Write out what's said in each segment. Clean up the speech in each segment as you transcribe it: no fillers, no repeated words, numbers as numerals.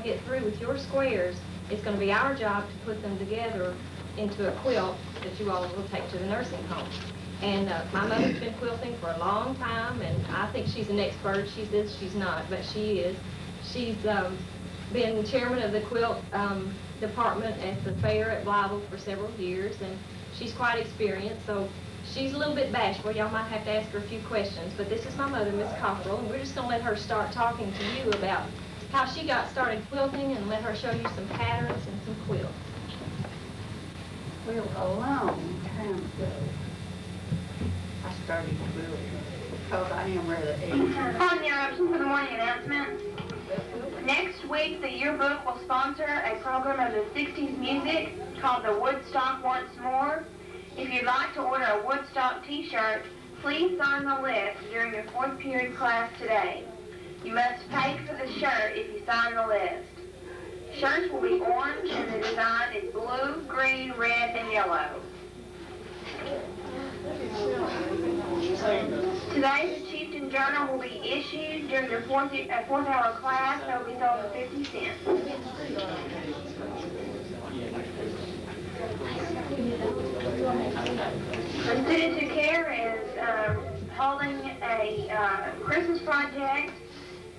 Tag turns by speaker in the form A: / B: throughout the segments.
A: get through with your squares, it's going to be our job to put them together into a quilt that you all will take to the nursing home. And my mother's been quilting for a long time, and I think she's an expert. She says she's not, but she is. She's been chairman of the quilt department at the fair at Blytheville for several years, and she's quite experienced, so she's a little bit bashful. Y'all might have to ask her a few questions, but this is my mother, Miss Cockrell, and we're just going to let her start talking to you about how she got started quilting and let her show you some patterns and some quilts.
B: Well, a long time ago, I started quilting because I am rather aged.
C: On the interruption for the morning announcement. Next week, the yearbook will sponsor a program of the 60s music called the Woodstock Once More. If you'd like to order a Woodstock t-shirt, please sign the list during your 4th period class today. You must pay for the shirt if you sign the list. Shirts will be orange and the design is blue, green, red, and yellow. Today, the Chieftain Journal will be issued during your 4th hour class. It will be sold for 50 cents. The Students Who Care is holding a Christmas project,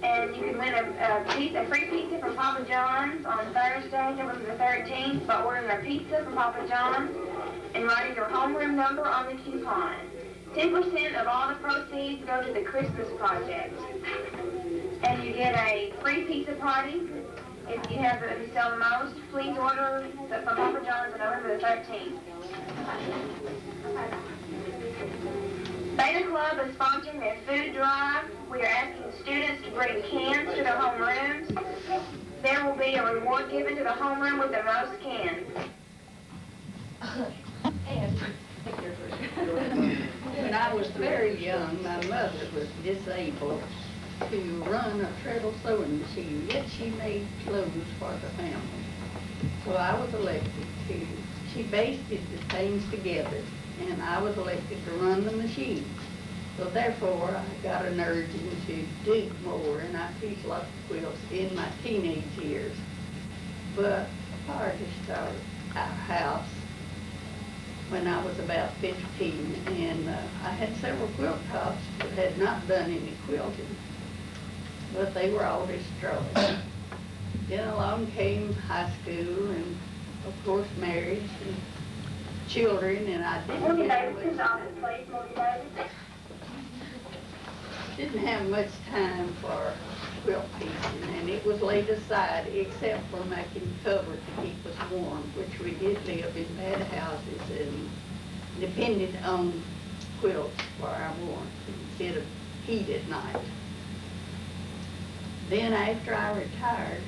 C: and you can win a free pizza from Papa John's on Thursday, November the 13th, by ordering a pizza from Papa John's and writing your homeroom number on the coupon. 10% of all the proceeds go to the Christmas project. And you get a free pizza party if you sell the most. Please order from Papa John's on November the 13th. Beta Club is sponsoring a food drive. We are asking students to bring cans to their homerooms. There will be a reward given to the homeroom with the most cans.
B: When I was very young, my mother was disabled to run a treadle sewing machine, yet she made clothes for the family. So I was elected to, she basted the things together, and I was elected to run the machine. So therefore, I got an urging to do more, and I pieced lots of quilts in my teenage years. But prior to start our house, when I was about 15, and I had several quilt tops that had not done any quilting, but they were all destroyed. Then along came high school, and of course marriage and children, and I didn't have much time for quilt piecing, and it was laid aside except for making cover to keep us warm, which we did live in bad houses and depended on quilts for our warmth instead of heat at night. Then after I retired,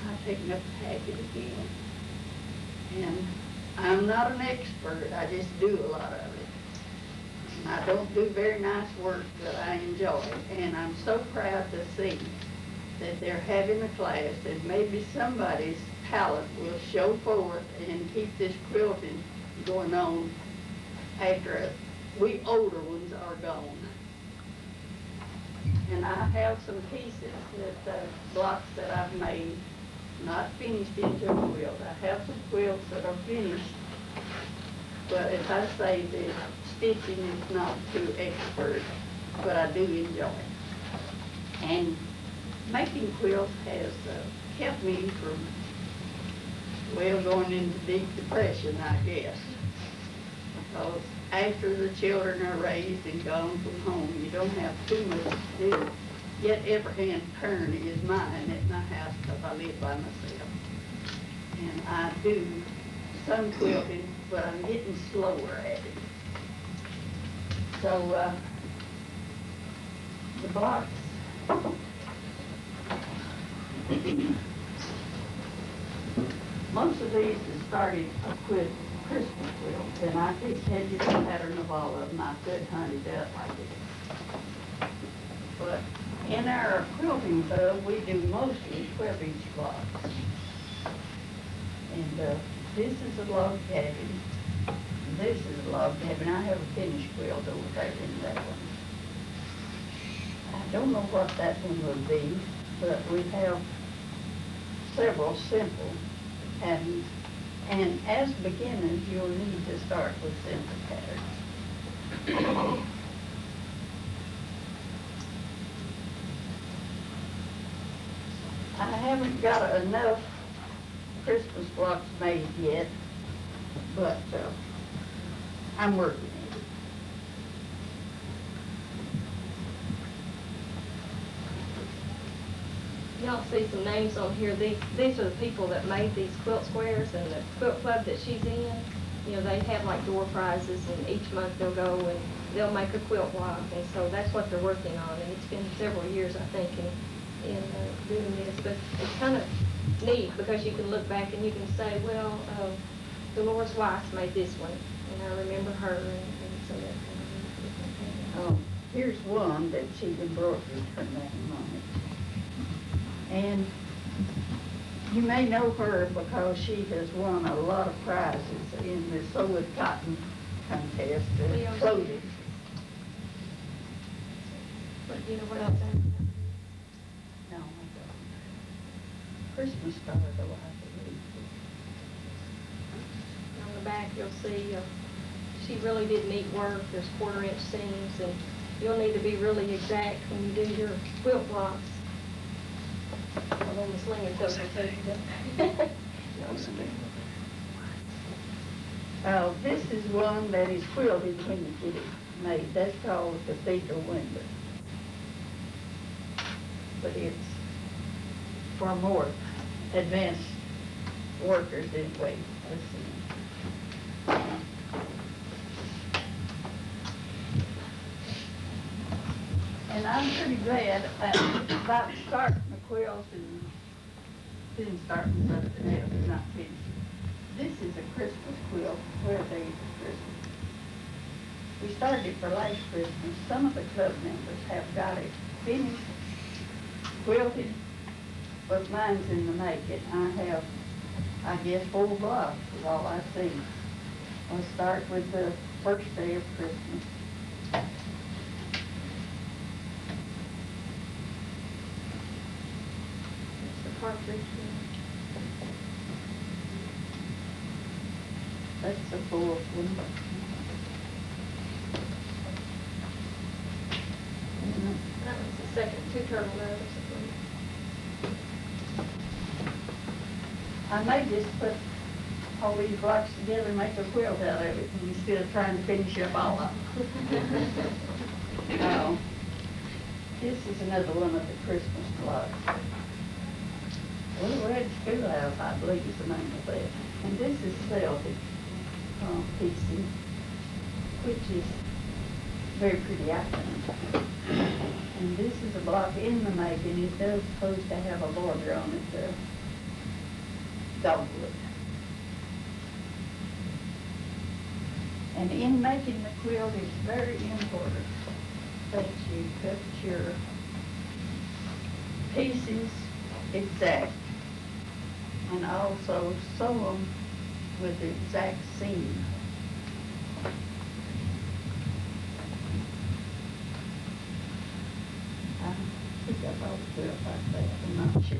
B: I picked up the habit again. And I'm not an expert, I just do a lot of it. And I don't do very nice work, but I enjoy it. And I'm so proud to see that they're having a class, and maybe somebody's talent will show forth and keep this quilting going on after we older ones are gone. And I have some pieces that blocks that I've made, not finished into a quilt. I have some quilts that are finished, but as I say, the stitching is not too expert, but I do enjoy it. And making quilts has kept me from, well, going into deep depression, I guess. Because after the children are raised and gone from home, you don't have too much to do. Yet every hand turn is mine at my house because I live by myself. And I do some quilting, but I'm getting slower at it. So the blocks, most of these have started with Christmas quilts, and I just had you the pattern of all of them. I could hunt it up like it. But in our quilting club, we do mostly 12-inch blocks. And this is a log cabin. This is a log cabin. I have a finished quilt over there in that one. I don't know what that one will be, but we have several simple, and as beginners, you'll need to start with simple patterns. I haven't got enough Christmas blocks made yet, but I'm working it.
A: Y'all see some names on here. These are the people that made these quilt squares, and the quilt club that she's in. You know, they have like door prizes, and each month they'll go and they'll make a quilt block, and so that's what they're working on. And it's been several years, I think, in doing this, but it's kind of neat because you can look back and you can say, well, Dolores Weiss made this one, and I remember her, and so that's kind of neat.
B: Here's one that she embroidered her name on it. And you may know her because she has won a lot of prizes in the sewed cotton contest and clothing.
A: But do you know what else?
B: No, I don't. Christmas star, though, I believe.
A: On the back, you'll see she really did neat work. There's 1/4-inch seams, and you'll need to be really exact when you do your quilt blocks. I'm on the sling and so
B: This is one that is quilted when you get it made. That's called a cathedral window. But it's for more advanced workers anyway. Let's see. And I'm pretty glad about starting the quilt and then starting something else and not finishing. This is a Christmas quilt, 12 days of Christmas. We started it for last Christmas. Some of the club members have got it finished, quilted, but mine's in the making. I have, I guess, 4 blocks is all I see. I'll start with the first day of Christmas.
A: partridge.
B: That's the 4th one.
A: That was the second, 2 turtle doves.
B: I may just put all these blocks together and make a quilt out of it instead of trying to finish up all of them. This is another one of the Christmas blocks. Little Red Schoolhouse, I believe is the name of that. And this is Celtic piecing, which is very pretty, I think. And this is a block in the making. It does supposed to have a border on it, dogwood. And in making the quilt, it's very important that you cut your pieces exact and also sew them with the exact seam. I think I bought a quilt like that, I'm not sure.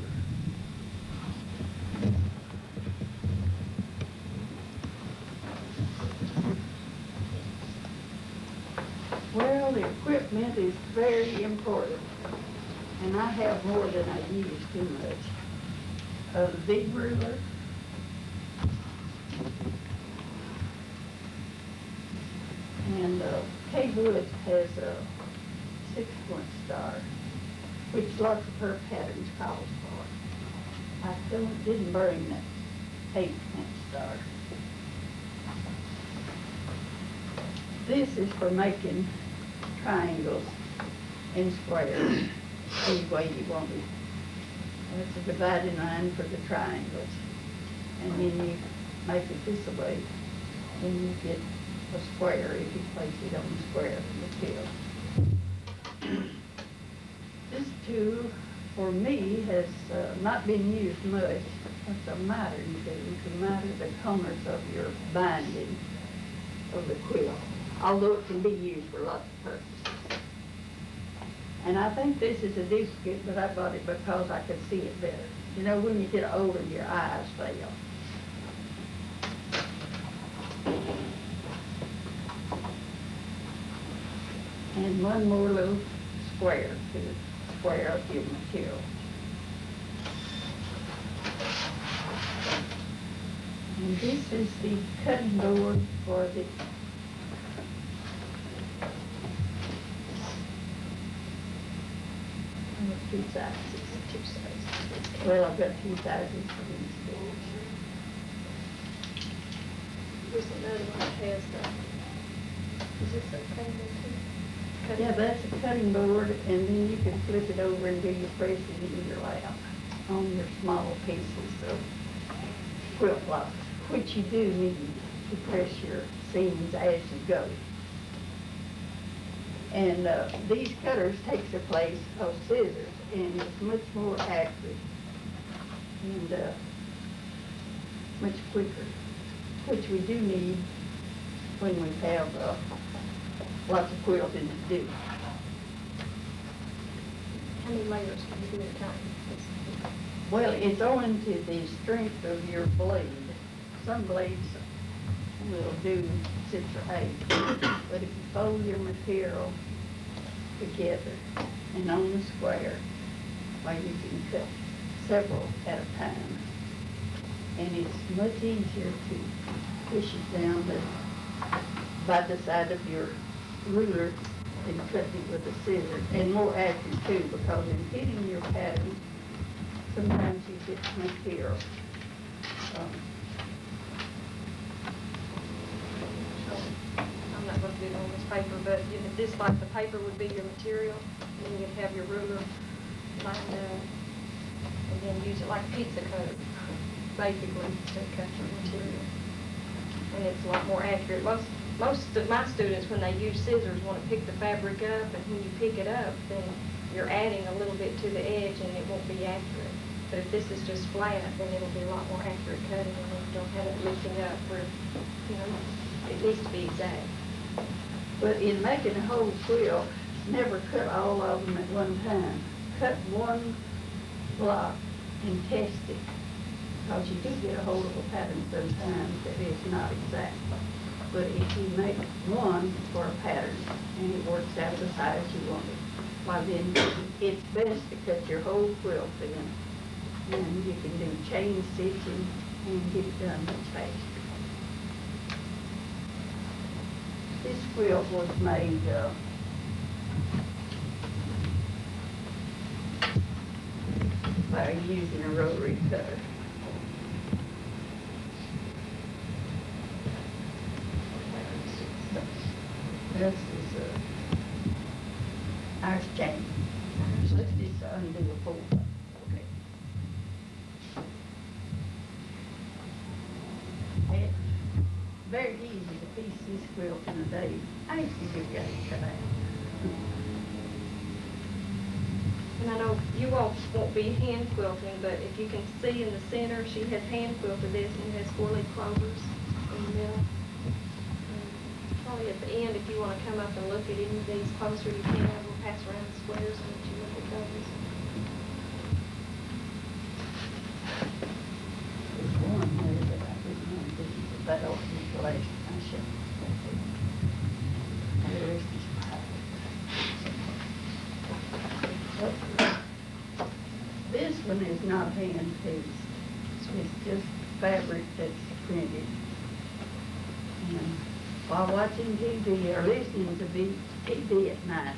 B: Well, the equipment is very important, and I have more than I use too much. A big ruler, and Kay Wood has a 6-point star, which lots of her patterns calls for. I didn't bring that 8-point star. This is for making triangles and squares any way you want it. That's a dividing line for the triangles. And then you make it this way, then you get a square if you place it on the square of the quilt. This tool, for me, has not been used much. It's a mitering tool to miter the corners of your binding of the quilt, although it can be used for lots of purposes. And I think this is a duplicate, but I bought it because I could see it better. You know, when you get older, your eyes fail. And one more little square to square up your material. And this is the cutting board for the two sizes. Well, I've got two sizes for these boards.
A: There's another one that has the, is this a cutting board too?
B: Yeah, that's a cutting board, and then you can flip it over and do your pressing in your lap on your small pieces of quilt block, which you do need to press your seams as you go. And these cutters take the place of scissors, and it's much more accurate and much quicker, which we do need when we have lots of quilting to do.
A: How many layers can you do at a time?
B: Well, it's owing to the strength of your blade. Some blades will do 6 or 8, but if you fold your material together and on the square, well, you can cut several at a time. And it's much easier to push it down by the side of your ruler than cutting it with a scissor, and more accurate too, because in hitting your pattern, sometimes you get material.
A: I'm not going to do it on this paper, but you know, this, like the paper would be your material, and then you'd have your ruler lined up, and then use it like a pizza cutter, basically, to cut your material. And it's a lot more accurate. Most of my students, when they use scissors, want to pick the fabric up, and when you pick it up, then you're adding a little bit to the edge, and it won't be accurate. But if this is just flat, then it'll be a lot more accurate cutting, and you don't have it lifting up where, you know, it needs to be exact.
B: But in making a whole quilt, never cut all of them at one time. Cut one block and test it, because you do get a hold of a pattern sometimes that is not exact. But if you make one for a pattern and it works out the size you want it, well then it's best to cut your whole quilt in, and you can do chain stitching and get it done much faster. This quilt was made by using a rotary cutter. This is our chain. Let's just undo the fold. Okay. It's very easy to piece this quilt in a day. I used to give guys cut out.
A: And I know you all won't be hand quilting, but if you can see in the center, she has hand quilted this, and it has 4-leaf clovers in the middle. Probably at the end, if you want to come up and look at any of these closer, you can. We'll pass around the squares and let you look at those.
B: There's one there that I didn't want to do, but that ought to be the last I should. And the rest is private. This one is not hand pieced. It's just fabric that's printed. And while watching TV or listening to TV at night,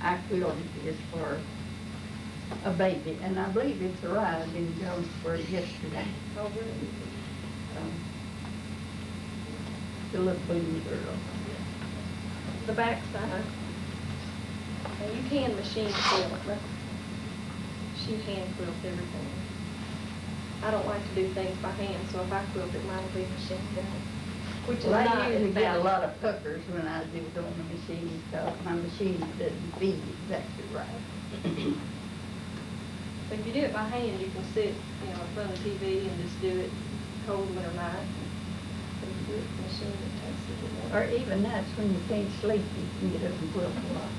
B: I quilted this for a baby, and I believe it's arrived in Jonesboro yesterday.
A: Oh, really?
B: The little blue girl.
A: The back side. Now you can machine quilt, but she hand quilts everything. I don't like to do things by hand, so if I quilt it, mine will be machine done. Which is
B: Well,
A: not
B: I usually get a
A: invalid.
B: lot of puckers when I do it on the machine, because my machine doesn't feed exactly right.
A: But if you do it by hand, you can sit, you know, in front of the TV and just do it cold winter night. But if you do it with the machine, it takes a little more.
B: Or even nights when you can't sleep, you can get up and quilt a lot.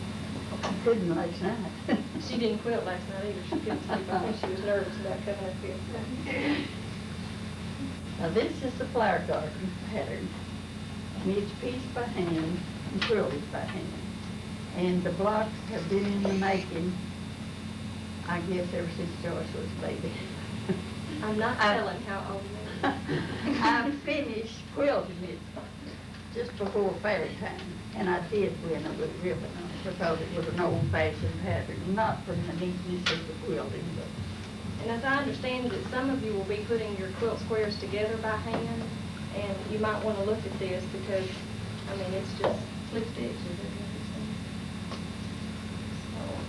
B: Couldn't last night.
A: She didn't quilt last night either. She couldn't sleep. I think she was nervous about coming up here.
B: Now this is the flower garden pattern. And it's pieced by hand and quilted by hand. And the blocks have been in the making, I guess, ever since Joyce was a baby.
A: I'm not telling how old you are.
B: I finished quilting it just before fair time, and I did win a little ribbon on it because it was an old-fashioned pattern, not from the neatness of the quilting, but
A: And as I understand it, some of you will be putting your quilt squares together by hand, and you might want to look at this because, I mean, it's just split stitches.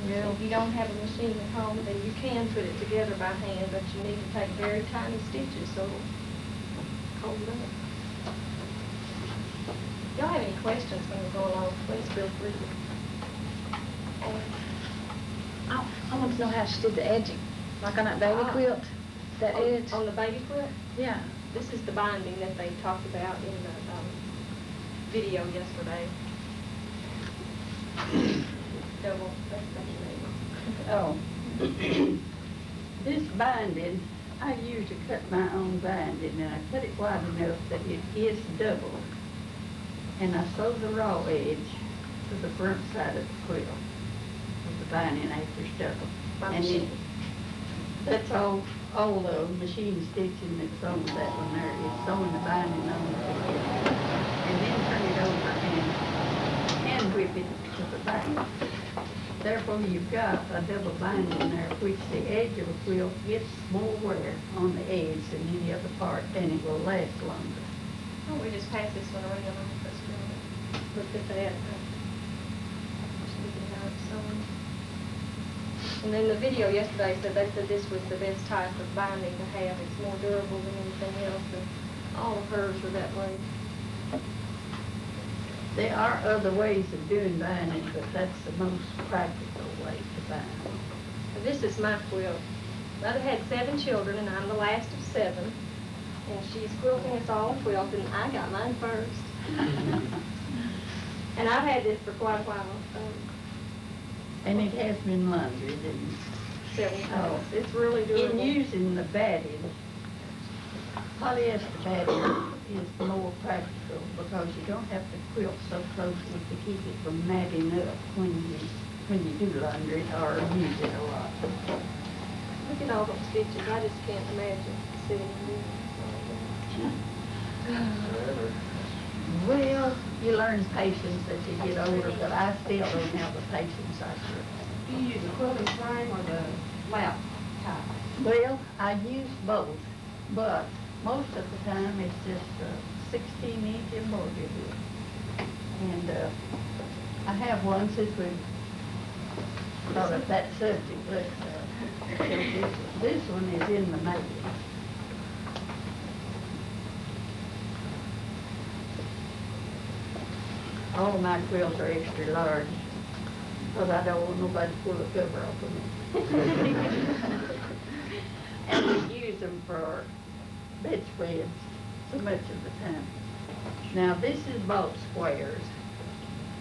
A: So, if you don't have a machine at home, then you can put it together by hand, but you need to take very tiny stitches so it'll hold up. If y'all have any questions when we go along, please feel free to ask.
D: I want to know how she did the edging, like on that baby quilt, that edge.
A: On the baby quilt?
D: Yeah.
A: This is the binding that they talked about in the video yesterday. Double, that's
B: oh. This binding, I usually cut my own binding, and I cut it wide enough that it is double. And I sew the raw edge to the front side of the quilt with the binding after it's double. And it, that's all the machine stitching that's on that one there is sewing the binding on it together. And then turn it over and whip it to the back. Therefore, you've got a double binding there, which the edge of a quilt gets more wear on the edge than any other part, and it will last longer.
A: Oh, we just passed this one around. Let's look at that. Just looking how it's sewn. And then the video yesterday said they said this was the best type of binding to have. It's more durable than anything else, and all of hers are that way.
B: There are other ways of doing binding, but that's the most practical way to bind.
A: This is my quilt. Mother had 7 children, and I'm the last of 7. And she's quilting us all a quilt, and I got mine first. And I've had this for quite a while.
B: And it has been laundered and
A: Several times. It's really durable.
B: in using the batting, polyester batting is more practical because you don't have to quilt so closely to keep it from matting up when you do launder it or use it a lot.
A: Look at all those stitches. I just can't imagine sitting and doing it.
B: Well, you learn patience as you get older, but I still don't have the patience I should.
E: Do you use the quilting frame or the lap top?
B: Well, I use both, but most of the time it's just 16-inch embroidery hook. And I have one since we thought of that subject, but this one is in the making. All my quilts are extra large, because I don't want nobody to pull the cover off of me. And we use them for bedspreads so much of the time. Now this is bolt squares,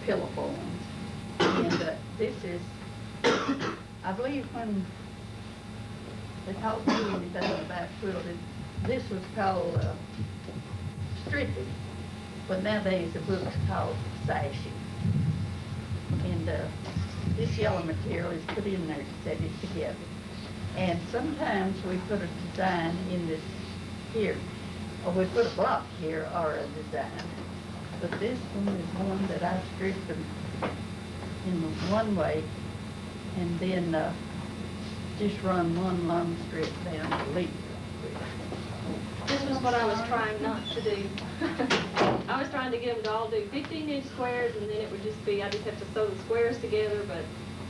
B: pillow forms, and this is, I believe when they taught me anything about quilting, this was called stripping, but nowadays the book's called sashing. And this yellow material is put in there to set it together. And sometimes we put a design in this here, or we put a block here or a design. But this one is one that I stripped them in one way and then just run one long strip down the length.
A: This was what I was trying not to do. I was trying to get them to all do 15-inch squares, and then it would just be, I just have to sew the squares together, but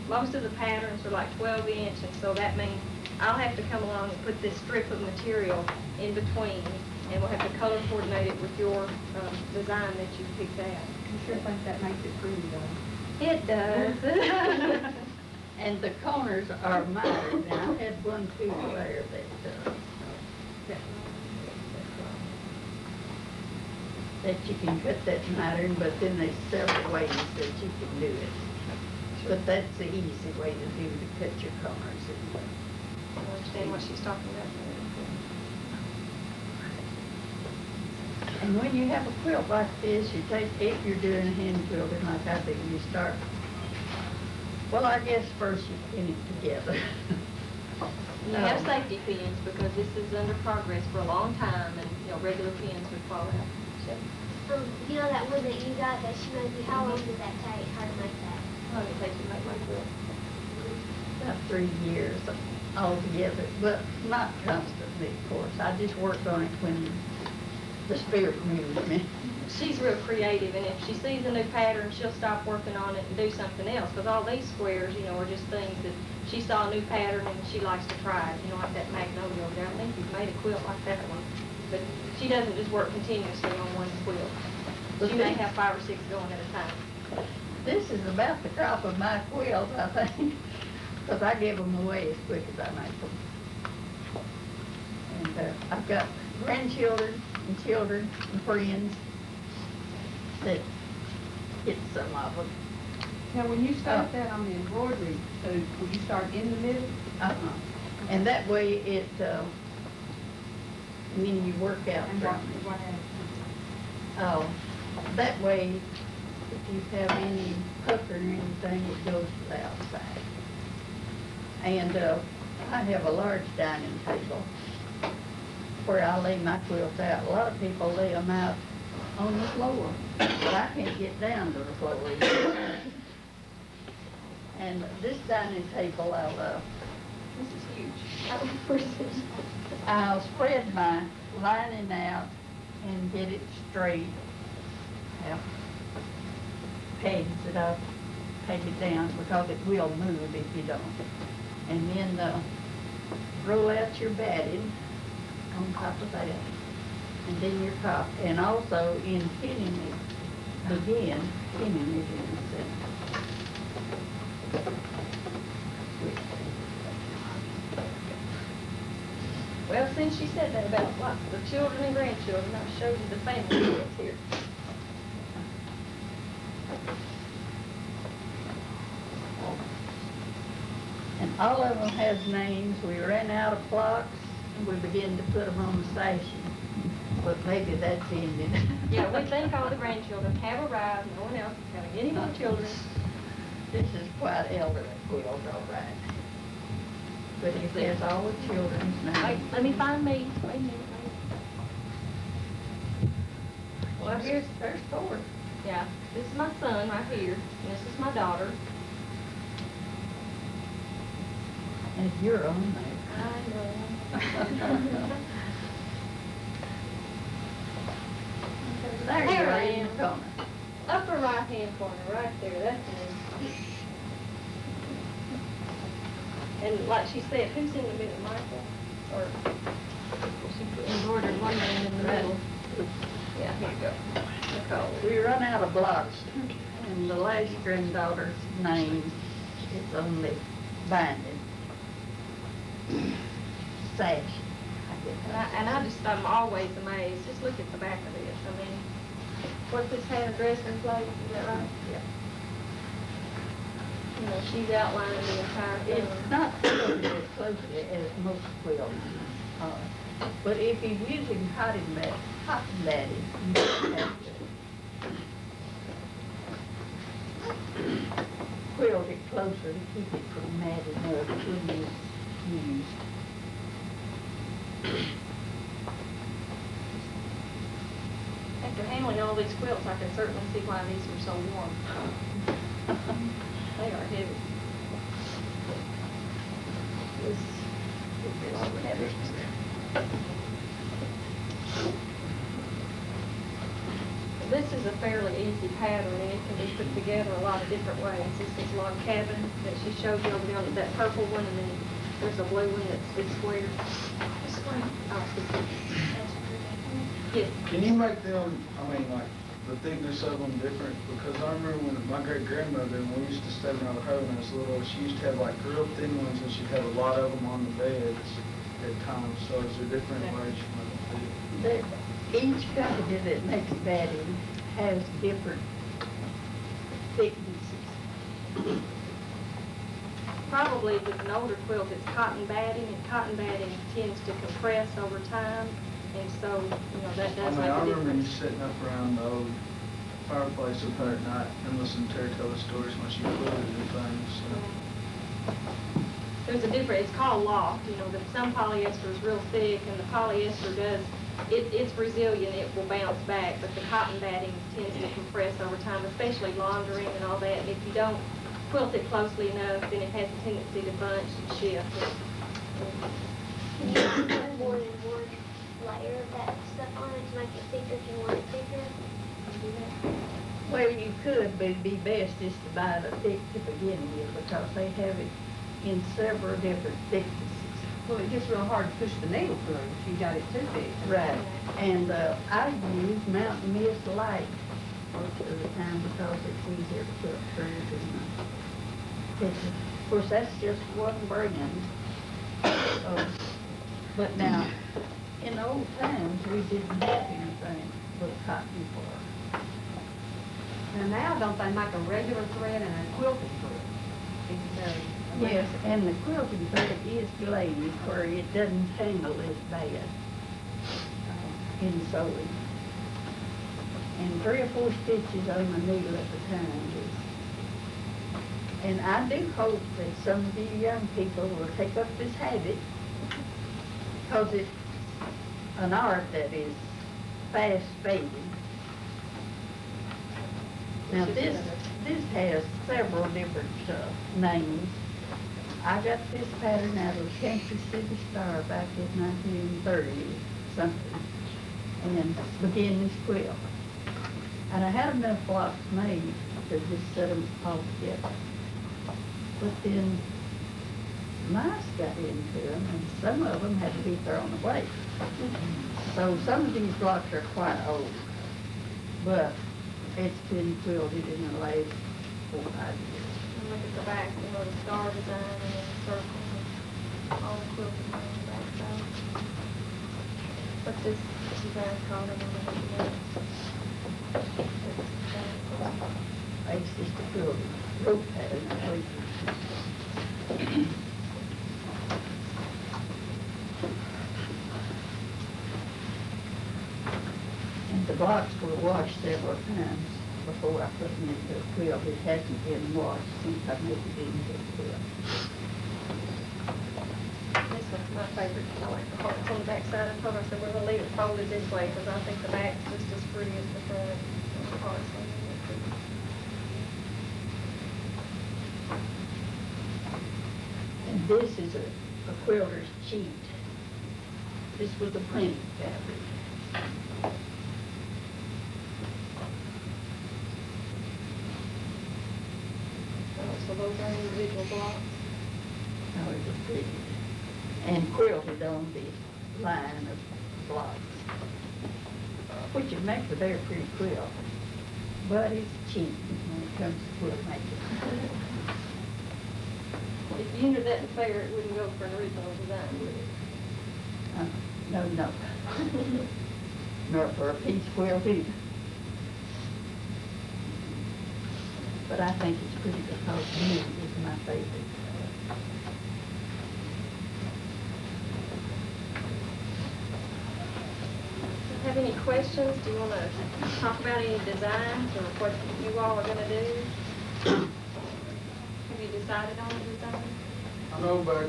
A: most of the patterns are like 12-inch, and so that means I'll have to come along and put this strip of material in between, and we'll have to color coordinate it with your design that you picked out.
E: I sure think that makes it pretty though.
A: It does.
B: And the corners are mitered. Now, I had one too there that you can cut that mitered, but then there's several ways that you can do it. But that's the easy way to do to cut your corners anyway.
A: I don't understand what she's talking about.
B: And when you have a quilt like this, you take, if you're doing hand quilting like I do, you start, well, I guess first you pin it together.
A: You have safety pins because this is under progress for a long time and, regular pins would fall out.
F: You know that wood that you got that she made you, how long did that take her to make that?
A: How long did it take you to make my quilt?
B: About 3 years altogether, but not constantly, of course. I just worked on it when the spirit moved me.
A: She's real creative, and if she sees a new pattern, she'll stop working on it and do something else, because all these squares, are just things that she saw a new pattern and she likes to try it, like that magnolia over there. I think you've made a quilt like that one. But she doesn't just work continuously on one quilt. She may have 5 or 6 going at a time.
B: This is about the crop of my quilts, I think, because I give them away as quick as I make them. And I've got grandchildren and children and friends that get some of them.
E: Now, when you start that on the embroidery, so will you start in the middle?
B: And that way it, and then you work out
E: And
B: from
E: what
B: it.
E: happens?
B: That way, if you have any pucker or anything, it goes to the outside. And I have a large dining table where I lay my quilts out. A lot of people lay them out on the floor, but I can't get down to the floor either. And this dining table,
A: This is huge.
B: I'll spread my lining out and get it straight. Have pegs that I'll peg it down because it will move if you don't. And then roll out your batting on top of that. And then your top. And also in pinning it, begin pinning it in the center.
A: Well, since she said that about lots of the children and grandchildren, I'll show you the family that's here.
B: And all of them has names. We ran out of blocks and we began to put them on the station. But maybe that's ended.
A: Yeah, we think all the grandchildren have arrived, no one else is having any more children.
B: This is quite elderly quilt, all right. But it has all the children's
A: Wait,
B: names.
A: let me find me. Wait a minute.
B: Well, there's 4.
A: Yeah, this is my son right here, and this is my daughter.
B: And you're on there.
A: I know.
B: There you
A: There
B: are
A: I
B: in
A: am.
B: the corner.
A: Upper right-hand corner, right there, that's me. And like she said, who's in the middle, Michael? Or she embroidered one name in the middle. Yeah, here you go. Nicole.
B: We run out of blocks, and the last granddaughter's name is on the binding. Sash.
A: I'm always amazed. Just look at the back of this. I mean, what this had a dress in place, is that right?
B: Yeah.
A: She's outlining the entire thing.
B: It's not quilted as closely as most quilts are. But if you're using cotton batting, you don't have to quilt it closer to keep it from matting up when it's used.
A: After handling all these quilts, I can certainly see why these are so warm. They are heavy. This is a fairly easy pattern, and it can be put together a lot of different ways. This is log cabin that she showed you over there, that purple one, and then there's a blue one that's square. Oh, yes.
G: Can you make them, like, the thickness of them different? Because I remember when my great-grandmother, when we used to stay around her when I was little, she used to have, like, real thin ones, and she'd have a lot of them on the beds at times. So is there different ways you might do it?
B: Each company that makes batting has different thicknesses.
A: probably with an older quilt, it's cotton batting, and cotton batting tends to compress over time, and so, you know, that
G: I
A: does
G: mean,
A: make
G: I
A: a
G: remember you
A: difference.
G: sitting up around the old fireplace with her at night and listening to her tell the stories when she quilted and things, so.
A: There's a different, it's called loft, you know, that some polyester is real thick, and the polyester does, it's resilient, it will bounce back, but the cotton batting tends to compress over time, especially laundering and all that. And if you don't quilt it closely enough, then it has a tendency to bunch and shift.
F: Can you put more than one layer of that stuff on it to make it thicker if you want it thicker?
B: Well, you could, but it'd be best just to buy the thick to begin with, because they have it in several different thicknesses.
E: Well, it gets real hard to push the needle through if you got it too big.
B: Right. And I use Mountain Mist Light most of the time because it's easier to put through than of course, that's just one brand. But now, in old times, we didn't have anything but cotton for.
E: Now, don't they make a regular thread and a quilting thread?
B: Yes, and the quilting thread is glazed where it doesn't tangle as bad in sewing. And 3 or 4 stitches on the needle at a time is. And I do hope that some of you young people will take up this habit, because it's an art that is fast fading. Now this has several different names. I got this pattern out of Kansas City Star back in 1930 something, and began this quilt. And I had enough blocks made to just set them all together. But then mice got into them, and some of them had to be thrown away. So some of these blocks are quite old, but it's been quilted in the last 4 or 5 years.
A: And look at the back, you know, the star design and then the circle, and all the quilting on the back side. What's this design called? I don't know.
B: It's just a quilted rope pattern, I believe. And the blocks were washed several times before I put them into a quilt. It hasn't been washed since I made it into a quilt.
A: This one's my favorite. I like the hearts on the back side. I told her, I said, we're gonna leave it folded this way, because I think the back's just as pretty as the front. And the hearts on it.
B: And this is a quilter's cheat. This was a printed fabric.
A: So those are individual blocks.
B: Oh, it was pretty. And quilted on the line of blocks, which would make a very pretty quilt. But it's cheap when it comes to quilt making.
A: If you entered that in fair, it wouldn't go for an original design, would it?
B: No. Nor for a piece quilt either. But I think it's pretty because blue is my favorite.
A: Have any questions? Do you want to talk about any designs or what you all are going to do? Have you decided on a design?
G: I know back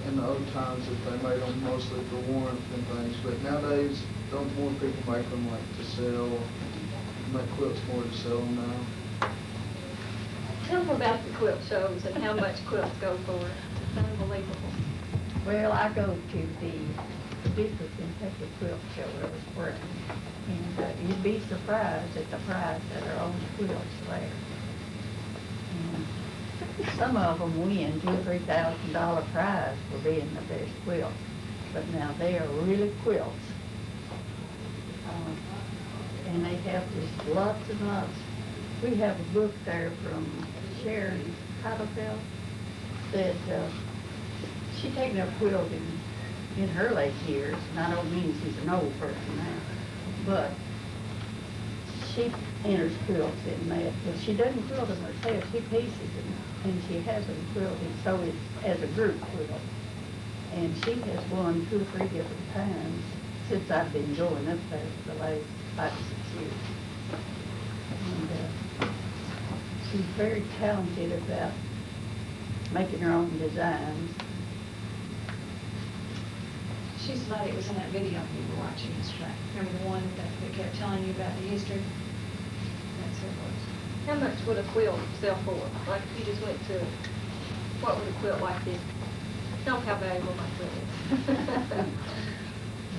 G: in the old times that they made them mostly for warmth and things, but nowadays, don't more people make them like to sell, make quilts more to sell them now?
A: Tell them about the quilt shows and how much quilts go for. It's unbelievable.
B: Well, I go to the Pacific Kentucky Quilt Show every spring, and you'd be surprised at the price that are on the quilts there. And some of them win $2,000 or $3,000 prize for being the best quilt, but now they are really quilts. And they have just lots and lots. We have a book there from Sharon Heidelfeld that she taken up quilting in her late years, and I don't mean she's an old person now, but she enters quilts in that, but she doesn't quilt them herself, she pieces them, and she has them quilted, so it's as a group quilt. And she has won 2 or 3 different times since I've been going up there for the last 5 or 6 years. And she's very talented about making her own designs.
D: She's the lady that was in that video you were watching yesterday. Remember the one that kept telling you about the history? That's who it was.
A: How much would a quilt sell for? Like if you just went to, what would a quilt like this? Tell me how valuable my quilt is.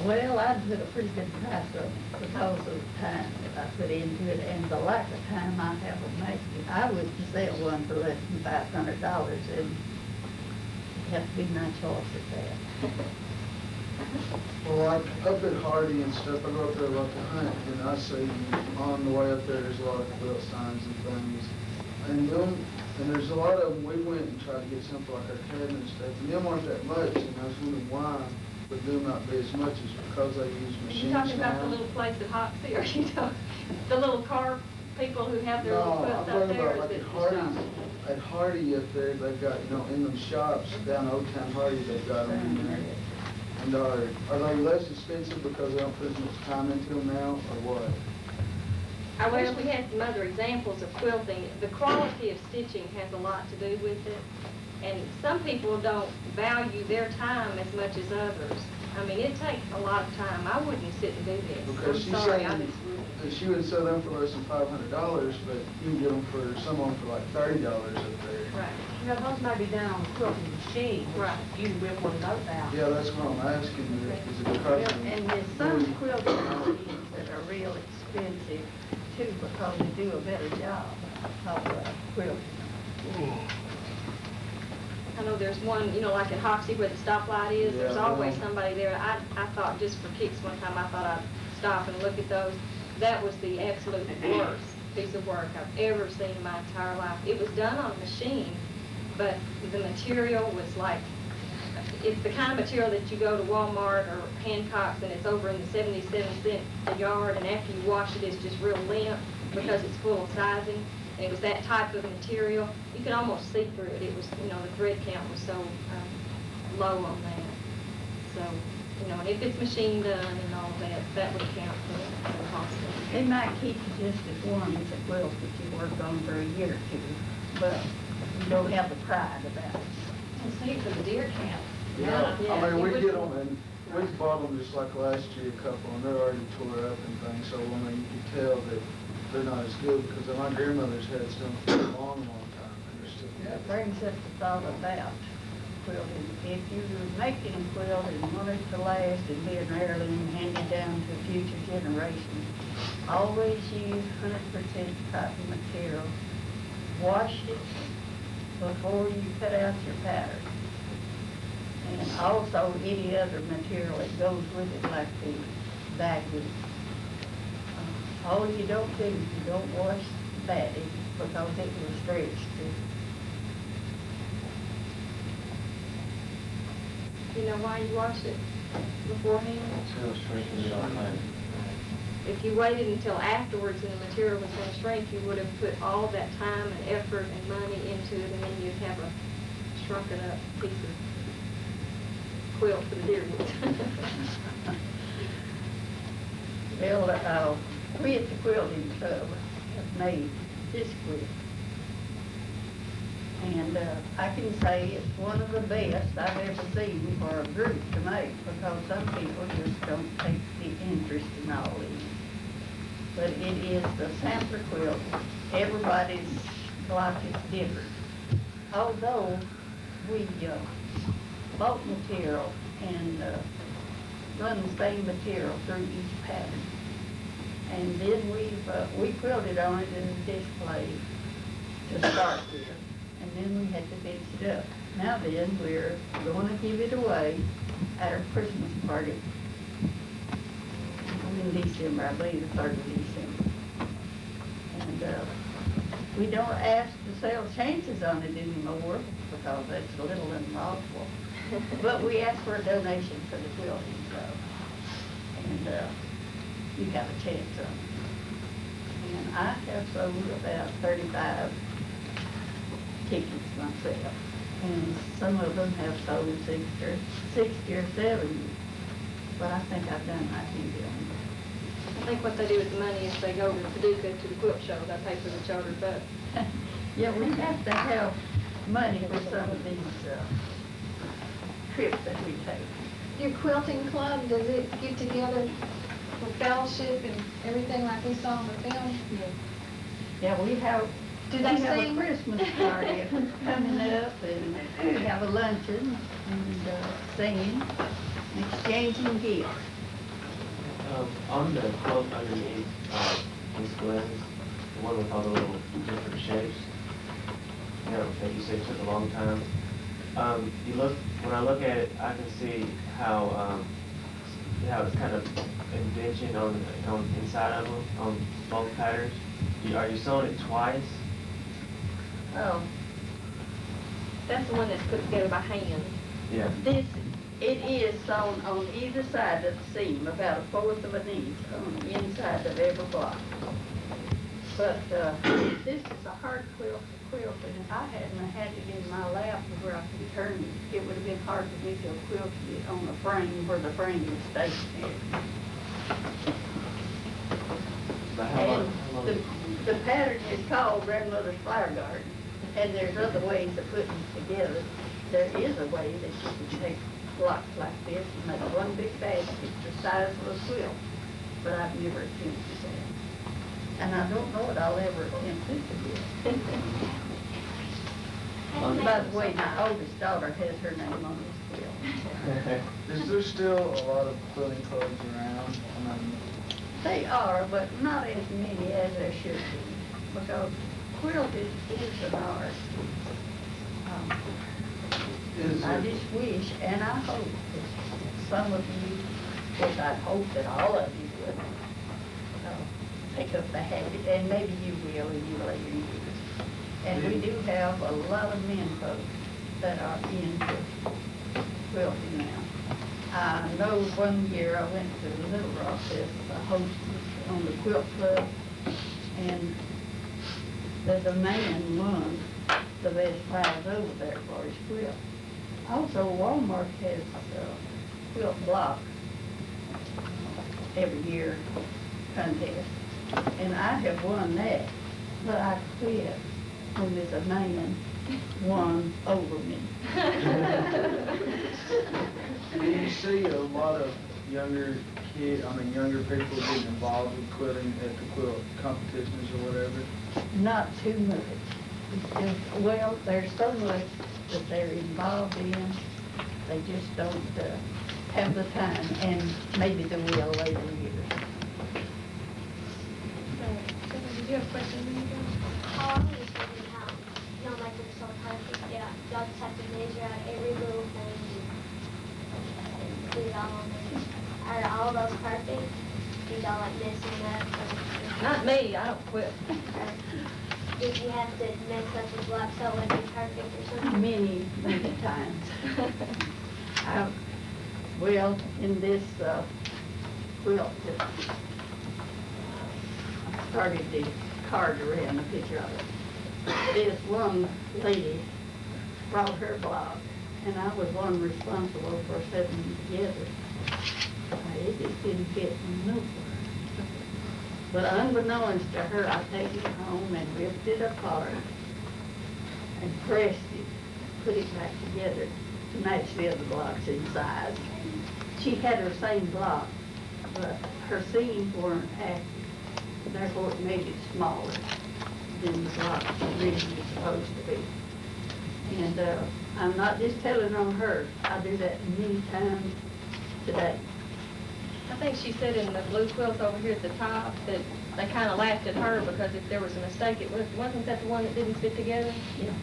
B: Well, I'd put a pretty good price on it because of the time that I put into it and the lack of time I have of making it. I wouldn't sell one for less than $500, and it'd have to be my choice at that.
G: Well, like up at Hardy and stuff, I go up there like a hunt, and I see on the way up there's a lot of quilt signs and things. And there's a lot of them, we went and tried to get some for like our cabinet and stuff, and them aren't that much, and I was wondering why, but them not be as much as because they use
A: Are
G: machines
A: you
G: now.
A: talking about the little place at Hoxie, or are you talking, the little car people who have their little
G: No, I'm
A: quilts out
G: talking
A: there?
G: about
A: or
G: like
A: is
G: at
A: it
G: Hardy,
A: just
G: at Hardy up there, they've got, you know, in them shops down Old Town Hardy, they've got them in there. And are they less expensive because they don't put as much time into them now, or what?
A: I wish we had some other examples of quilting. The quality of stitching has a lot to do with it, and some people don't value their time as much as others. I mean, it takes a lot of time. I wouldn't sit and do this.
G: Because
A: I'm
G: she's
A: sorry, I
G: saying
A: just wouldn't.
G: that she would sell them for less than $500, but you can get them for, some of them for like $30 up there.
A: Right.
E: You know, those may be done on a quilting machine. which
A: Right.
E: You can rip one of those out.
G: Yeah, that's what I'm asking, is it because
B: Well,
G: of...
B: and there's some quilting machines that are real expensive too because they do a better job of quilting.
A: I know there's one, you know, like at Hoxie where the stoplight is, there's
G: Yeah,
A: always
G: yeah.
A: somebody there. I thought just for kicks one time, I thought I'd stop and look at those. That was the absolute worst piece of work I've ever seen in my entire life. It was done on a machine, but the material was like, it's the kind of material that you go to Walmart or Hancock's and it's over in the 77 cent a yard, and after you wash it, it's just real limp because it's full of sizing. And it was that type of material. You could almost see through it. It was, you know, the thread count was so low on that. So, you know, and if it's machine done and all that, that would count for the cost of it.
B: They might keep you just as warm as a quilt that you worked on for a year or two, but you don't have the pride about it.
D: And see for the deer camp.
G: Yeah,
A: Yeah,
G: I mean,
A: it
G: we
A: would-
G: get them, and we bought them just like last year, a couple, and they're already tore up and things, so, I mean, you can tell that they're not as good, because my grandmother's had some for a long, long time, and they're still good.
B: It brings up the thought about quilting. If you were making a quilt and wanted to last and be an heirloom handed down to future generations, always use 100% cotton material. Wash it before you cut out your pattern. And also any other material that goes with it, like the backing. All you don't do is you don't wash the batting because it will stretch too.
A: You know why you wash it beforehand? If you waited until afterwards and the material was going to shrink, you would have put all that time and effort and money into it, and then you'd have a shrunken up piece of quilt for the deer.
B: Well, we at the Quilting Club have made this quilt. And I can say it's one of the best I've ever seen for a group to make, because some people just don't take the interest in all these. But it is the sampler quilt. Everybody's block is different. Although we bought material and run the same material through each pattern. And then we quilted on it in a display to start with. And then we had to fix it up. Now then, we're going to give it away at our Christmas party in December, I believe the 3rd of December. And we don't ask to sell chances on it anymore because that's a little unlawful. But we ask for a donation for the quilting club. And you have a chance on it. And I have sold about 35 tickets myself. And some of them have sold 60 or 70. But I think I've done my duty on
A: I think what they do with the money is they go to Paducah to the quilt show, they pay for the chartered bus.
B: it. Yeah, we have to have money for some of these trips that we take.
D: Your quilting club, does it get together for fellowship and everything like we saw in the film?
B: Yeah, we have,
D: Do
B: we
D: they
B: have a
D: sing?
B: Christmas party coming up, and we have a luncheon, and singing, and exchanging gifts.
H: On the quilt underneath, Miss Glenn's, the one with all the little different shapes, you know, that you said took a long time. When I look at it, I can see how it's kind of indention on inside of them, on both patterns. Are you sewing it twice?
B: Oh,
A: That's the one that's put together by hand.
H: Yeah.
B: it is sewn on either side of the seam, about 1/4 of an inch on the inside of every block. But this is a hard quilt to quilt, and if I hadn't had it in my lap where I could turn it, it would have been hard for me to have quilted it on a frame where the frame is stationary.
H: But how long?
B: And the pattern is called Grandmother's Flower Garden, and there's other ways of putting it together. There is a way that you can take blocks like this and make one big basket the size of a quilt, but I've never attempted that. And I don't know what I'll ever attempt to do. By the way, my oldest daughter has her name on this quilt.
G: Is there still a lot of quilting clubs around?
B: They are, but not as many as there should be, because quilting is an art.
G: Is
B: I
G: it,
B: just wish, and I hope that some of you, which I hope that all of you would, pick up the habit, and maybe you will in your later years. And we do have a lot of men folks that are into quilting now. I know one year I went to Little Rock as a hostess on the quilt club, and the man won the best prize over there for his quilt. Also, Walmart has a quilt block every year contest, and I have won that, but I quit when there's a man won over me.
G: do you see a lot of younger people getting involved with quilting at the quilt competitions or whatever?
B: Not too much. It's just, well, there's so much that they're involved in, they just don't have the time, and maybe they will later years.
A: Did you have a question?
F: Oh, I'm just wondering how, you know, like with so perfect, yeah, y'all just have to measure out every little thing and do it all on there. Are all those perfect? Do y'all like messing up?
A: Not me, I don't quit.
F: Did you have to mess up with block so it would be perfect or something?
B: Many, many times. Well, in this quilt, I started the card around the picture of it. This one lady brought her block, and I was one responsible for setting them together. It just didn't fit nowhere. But unbeknownst to her, I take it home and ripped it apart and pressed it, put it back together to match the other blocks in size. She had her same block, but her seams weren't active, therefore it made it smaller than the block originally supposed to be. And I'm not just telling on her, I do that many times today.
A: I think she said in the blue quilt over here at the top that they kind of laughed at her because if there was a mistake, wasn't that the one that didn't fit together?
B: Yeah.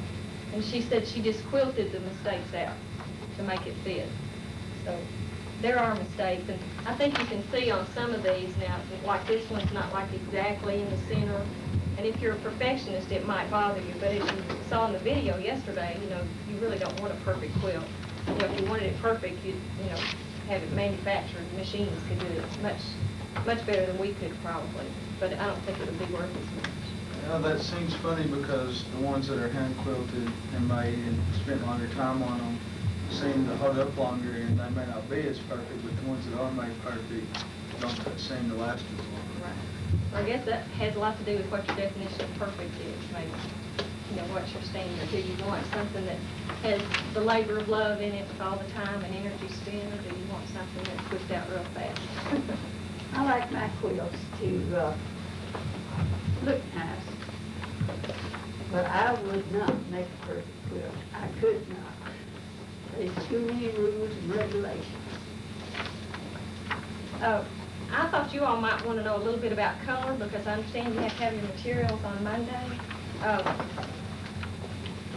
A: And she said she just quilted the mistakes out to make it fit. So there are mistakes, and I think you can see on some of these now, like this one's not like exactly in the center. And if you're a perfectionist, it might bother you, but as you saw in the video yesterday, you know, you really don't want a perfect quilt. You know, if you wanted it perfect, you know, have it manufactured. Machines could do it much much better than we could probably, but I don't think it would be worth as much.
G: Yeah, that seems funny because the ones that are hand quilted and made and spent longer time on them seem to hold up longer, and they may not be as perfect, but the ones that are made perfect don't seem to last as long.
A: Right. So I guess that has a lot to do with what your definition of perfect is, maybe. You know, what's your standard? Do you want something that has the labor of love in it with all the time and energy spent, or do you want something that's pushed out real fast?
B: I like my quilts to look nice, but I would not make a perfect quilt. I could not. There's too many rules and regulations.
A: I thought you all might want to know a little bit about color, because I understand you have to have your materials on Monday.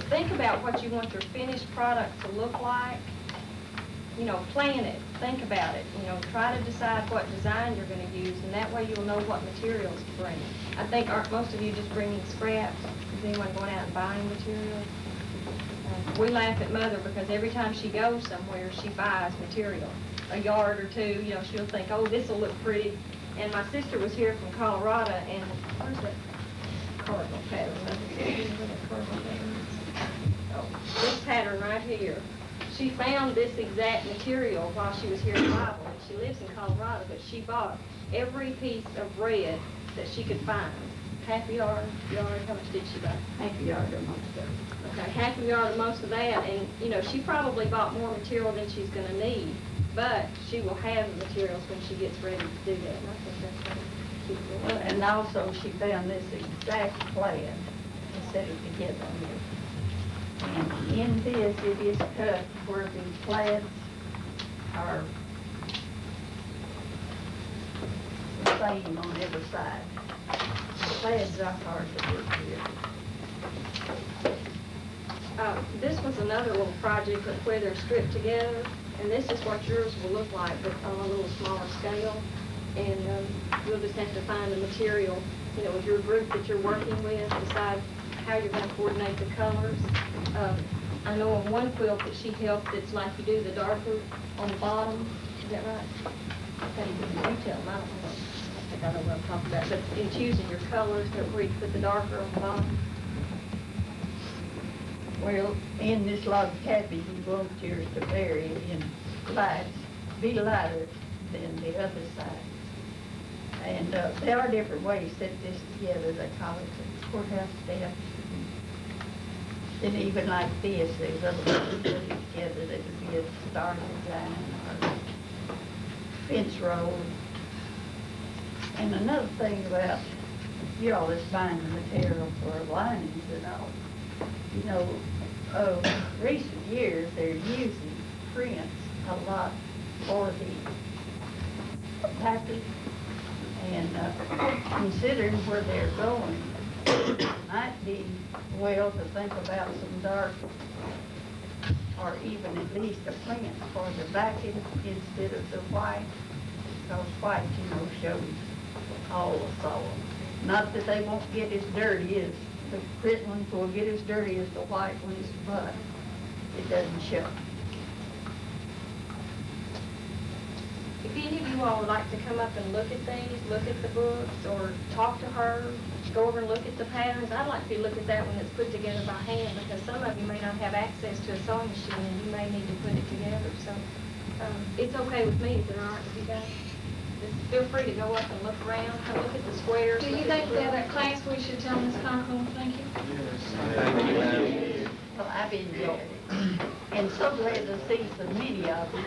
A: Think about what you want your finished product to look like. You know, plan it, think about it, you know, try to decide what design you're going to use, and that way you'll know what materials to bring. I think, aren't most of you just bringing scraps? Is anyone going out and buying materials? We laugh at Mother because every time she goes somewhere, she buys material. A yard or two, you know, she'll think, oh, this will look pretty. And my sister was here from Colorado, and where's that cardinal pattern? Where that cardinal pattern is? Oh, this pattern right here. She found this exact material while she was here in Bible, and she lives in Colorado, but she bought every piece of red that she could find. Half a yard, how much did she buy?
B: Half a yard or most of it.
A: Okay, half a yard or most of that, and, you know, she probably bought more material than she's gonna need, but she will have the materials when she gets ready to do that, and I think that's gonna keep it
B: Well,
A: going.
B: and also she found this exact plan and set it together on this. And in this, it is cut where the plaids are the same on every side. The plaids are hard to work with.
A: This was another little project where they're stripped together, and this is what yours will look like, but on a little smaller scale. And you'll just have to find the material, you know, with your group that you're working with, decide how you're going to coordinate the colors. I know on one quilt that she helped, it's like you do the darker on the bottom. Is that right? Okay, you tell them. I don't know. I think I know what I'm talking about. But in choosing your colors, where you put the darker on the bottom.
B: Well, in this log cabin, you want yours to vary in lights, be lighter than the other side. And there are different ways to set this together. They call it the courthouse steps. And even like this, there's other ways to put it together that would be a star design or fence roll. And another thing about you all is buying the material for linings and all. You know, recent years, they're using prints a lot for the package. And considering where they're going, it might be well to think about some dark, or even at least a print for the backing instead of the white, because white, you know, shows all the soil. Not that they won't get as dirty as the print ones will get as dirty as the white ones, but it doesn't show.
A: If any of you all would like to come up and look at these, look at the books, or talk to her, go over and look at the patterns, I'd like for you to look at that one that's put together by hand, because some of you may not have access to a sewing machine and you may need to put it together. So it's okay with me if there aren't with you guys. Just feel free to go up and look around, come look at the squares.
D: Do you
A: look at
D: think
A: the
D: that at class we should tell Ms. Conkle thank you?
B: Well, I've enjoyed it. And so glad to see so many of them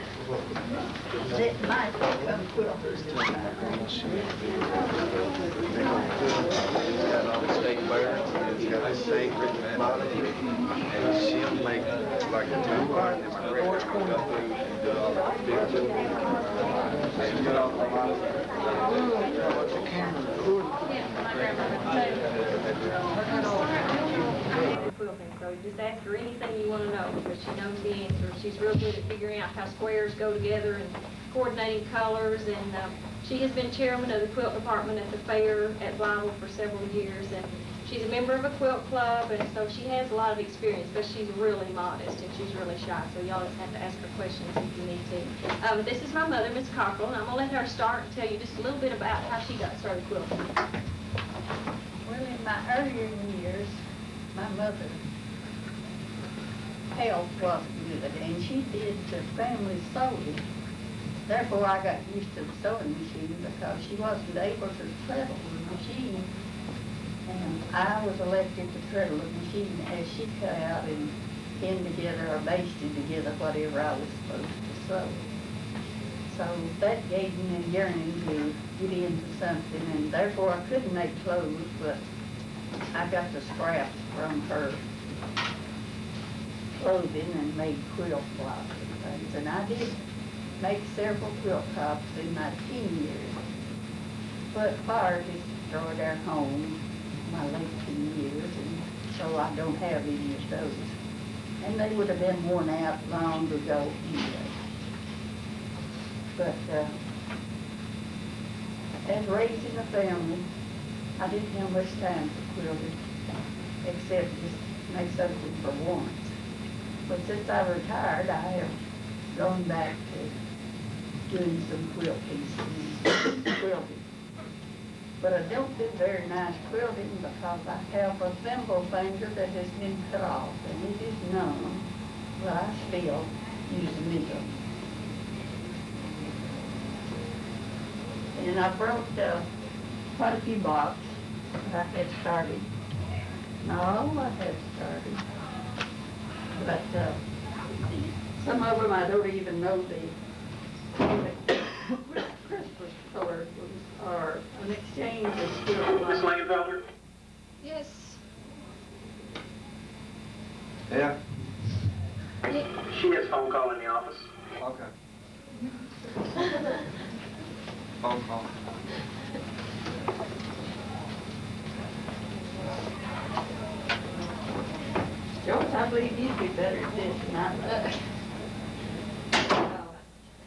B: that might become quilters.
I: Got all the state birds, it's got a state written bottom, and she'll make like a two-part, and my grandma will go through and do all the big children. And do all
A: quilting, so just ask her anything you want to know, because she knows the answer. She's real good at figuring out how squares go together and coordinating colors, and she has been chairman of the quilt department at the fair at Bible for several years, and She's a member of a quilt club, and so she has a lot of experience, but she's really modest and she's really shy, so y'all just have to ask her questions if you need to. This is my mother, Miss Cockrell, and I'm going to let her start and tell you just a little bit about how she got started quilting.
B: Well, in my earlier years, my mother health wasn't good, and she did the family sewing. Therefore, I got used to the sewing machine because she wasn't able to treadle the machine. And I was elected to treadle the machine as she cut out and pinned together or basted together whatever I was supposed to sew. So that gave me a yearning to get into something, and therefore I couldn't make clothes, but I got the scraps from her clothing and made quilt blocks and things. And I did make several quilt tops in my teen years, but fire destroyed our home in my late teen years, and so I don't have any of those. And they would have been worn out long ago anyway. But as raising a family, I didn't have much time for quilting, except just make something for once. But since I retired, I have gone back to doing some quilting and quilting. But I don't do very nice quilting because I have a thimble finger that has been cut off, and it is numb, but I still use the needle. And I broke quite a few blocks that I had started. Not all I had started, but some of them I don't even know the Christmas colors or an exchange of still.
J: Miss Langenfelder?
A: Yes.
I: Yeah?
J: She has phone call in the office.
I: Okay. Phone call.
B: George, I believe you'd be better at this than I would.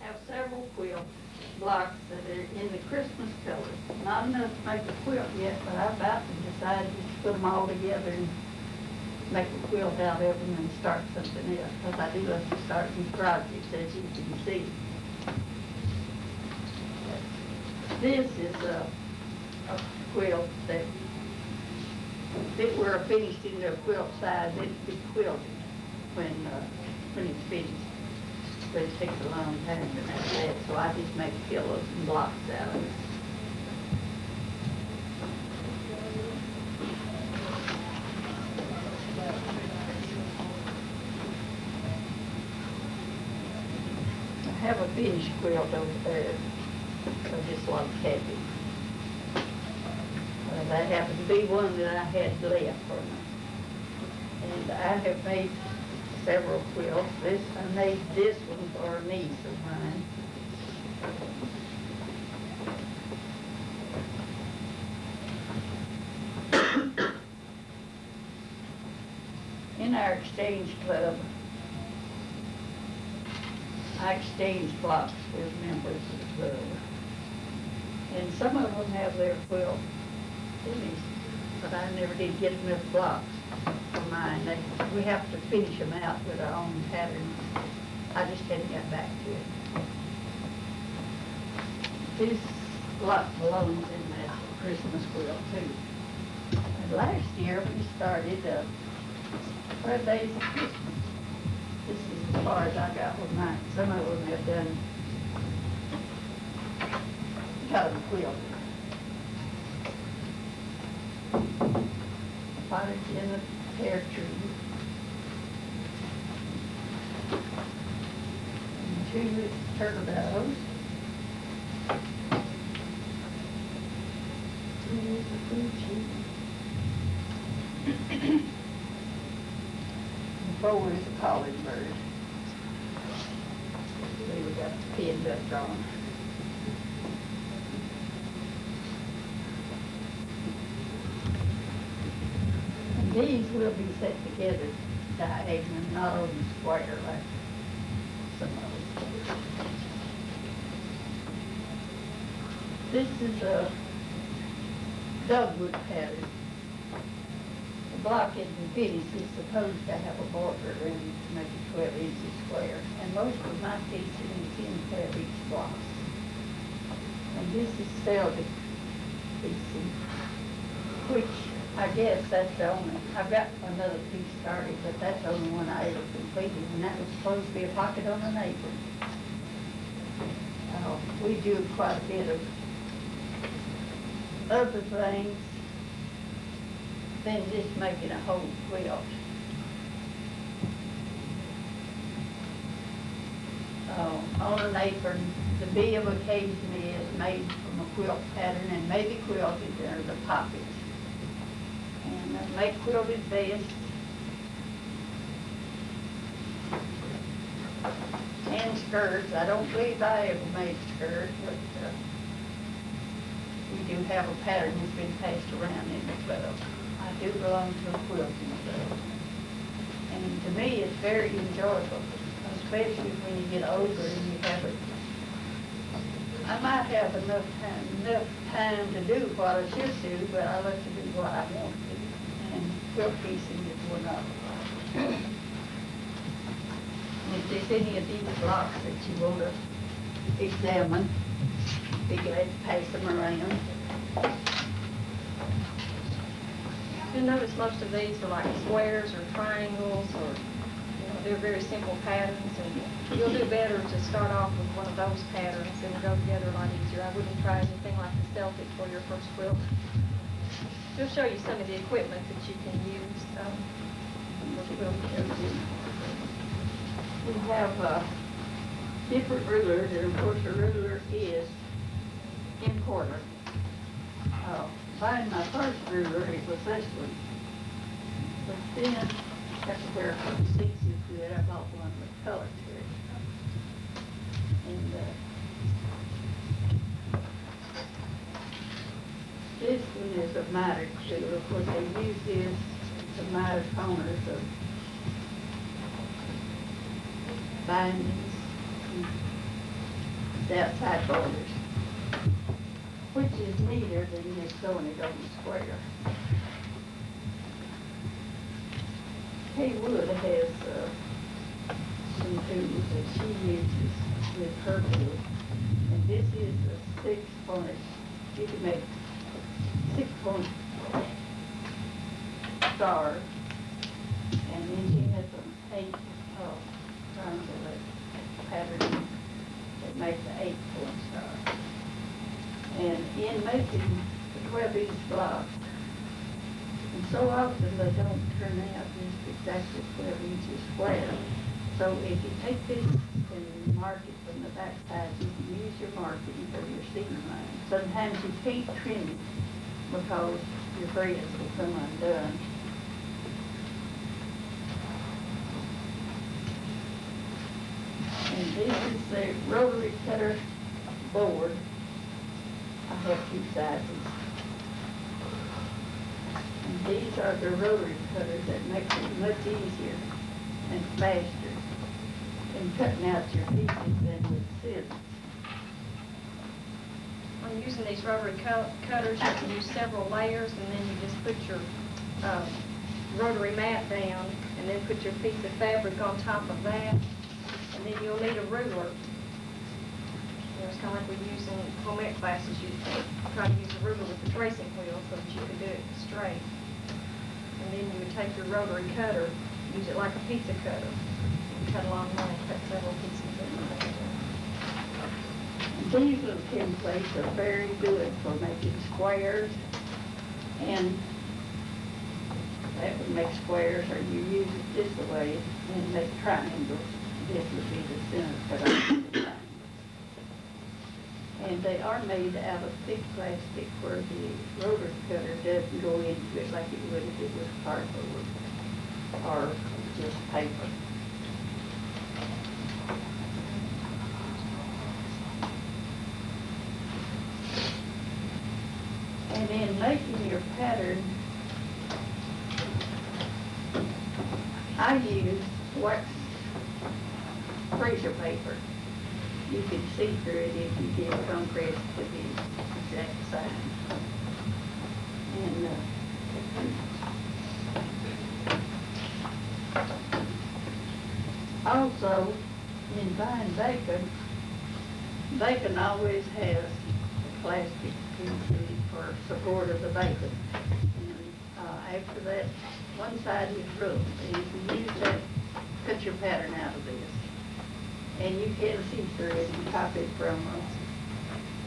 B: Have several quilt blocks that are in the Christmas colors. Not enough to make a quilt yet, but I about decided to put them all together and make a quilt out of them and start something else, because I do love to start new projects, as you can see. This is a quilt that, if it were finished in the quilt size, it'd be quilted when it's finished. But it takes a long time to make that, so I just make pillows and blocks out of it. I have a finished quilt over there. I just like happy. That happened to be one that I had left for me. And I have made several quilts. I made this one for a niece of mine. In our exchange club, I exchange blocks with members of the club. And some of them have their quilt finished, but I never did get enough blocks for mine. We have to finish them out with our own patterns. I just hadn't got back to it. This block belongs in that Christmas quilt too. And last year we started 5 days of Christmas. This is as far as I got with mine. Some of them have done colored quilted. Potted in a pear tree. And 2 turtle doves. 3 is a blue chicken. And 4 is a calling bird. We got pinned up drawn. These will be set together diagonal, not on the square like some of them. This is a dogwood pattern. block isn't finished, it's supposed to have a border and make it 12 inches square. And most of my piecing is in 12-inch blocks. And this is Selby piecing, which I guess that's the only, I've got another piece started, but that's the only one I ever completed, and that was supposed to be a pocket on an apron. We do quite a bit of other things than just making a whole quilt. On an apron, the bib occasionally is made from a quilt pattern and maybe quilted there the pockets. And I make quilted vests and skirts. I don't believe I ever made skirts, but we do have a pattern that's been passed around in the club. I do belong to a quilting club. And to me, it's very enjoyable, especially when you get older and you have it. I might have enough time to do what I should do, but I like to do what I want to do. And quilt piecing is one of them. And if there's any of these blocks that you want to examine, be glad to pass them around.
A: You'll notice most of these are like squares or triangles, or they're very simple patterns, and you'll do better to start off with one of those patterns. It'll go together a lot easier. I wouldn't try anything like the Celtic for your first quilt. We'll show you some of the equipment that you can use for quilting.
B: We have different rulers, and of course the ruler is important. Buying my first ruler, it was this one. But then, after where I put 6 into it, I bought one with color to it. And this one is a miter tool. Of course, they use this to miter corners of bindings and the outside borders, which is neater than just sewing it on the square. Kay Wood has some tools that she uses with her tool, and this is a 6-point. You can make 6-point stars, and then she has an 8 triangle pattern that makes an 8-point star. And in making the 12-inch blocks, and so often they don't turn out just exactly 12 inches square. So if you take this and mark it from the back side, you can use your marking for your seam line. Sometimes you can't trim it because your threads will come undone. And this is the rotary cutter board. I have 2 sizes. And these are the rotary cutters that make it much easier and faster in cutting out your pieces than with scissors.
A: When using these rotary cutters, you can use several layers, and then you just put your rotary mat down, and then put your piece of fabric on top of that, and then you'll need a ruler. It's kind of like we use in home ec classes. You try to use a ruler with the tracing wheel so that you can do it straight. And then you would take your rotary cutter, use it like a pizza cutter, and cut along there and cut several pieces of it.
B: These little templates are very good for making squares, and that would make squares, or you use it this way and make triangles. This would be the center cut off the triangle. And they are made out of thick plastic where the rotary cutter doesn't go into it like it would if it was cardboard or just paper. And in making your pattern, I use wax freezer paper. You can see through it if you get it on press to the exact size. And also, in buying bacon, bacon always has plastic piece for support of the bacon. And after that, one side is rubbed, and you can use that, cut your pattern out of this. And you can see through it and copy it from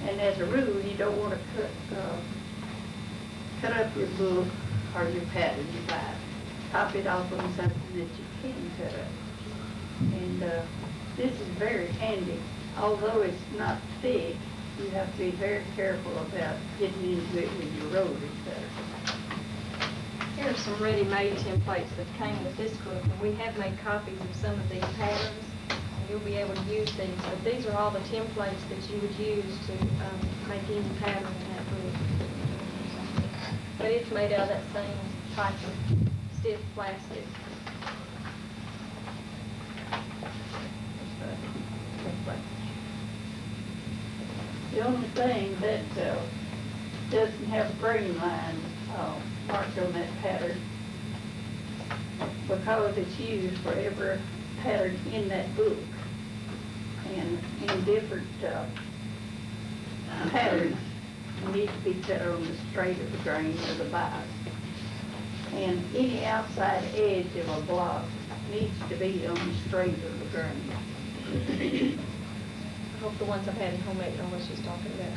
B: and as a rule, you don't want to cut up your book or your pattern you buy. Copy it off on something that you can cut up. And this is very handy. Although it's not thick, you have to be very careful about getting into it with your rotary cutter.
A: Here are some ready-made templates that came with this book, and we have made copies of some of these patterns. You'll be able to use these, but these are all the templates that you would use to make any pattern in that book. But it's made out of that same type of stiff plastic.
B: The only thing that doesn't have a green line marked on that pattern, because it's used for every pattern in that book, and in different patterns need to be cut on the straight of the grain or the bias. And any outside edge of a block needs to be on the straight of the grain.
A: I hope the ones I've had in homemade know what she's talking about.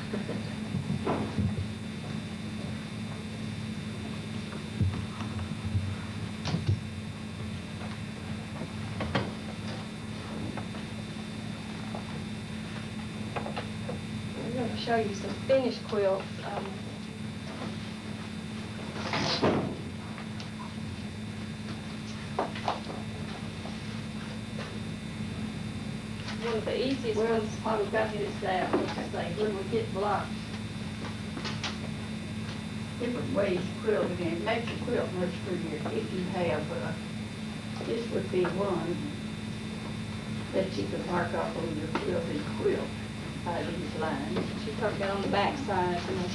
A: I'm going to show you some finished quilts. One of the easiest
B: Well,
A: ones.
B: while we've got this out, let's say, when we get blocks, different ways of quilting, and it makes your quilt much prettier if you have, this would be one that you could mark off on your quilting quilt by these lines.
A: She talked about on the back side, you know,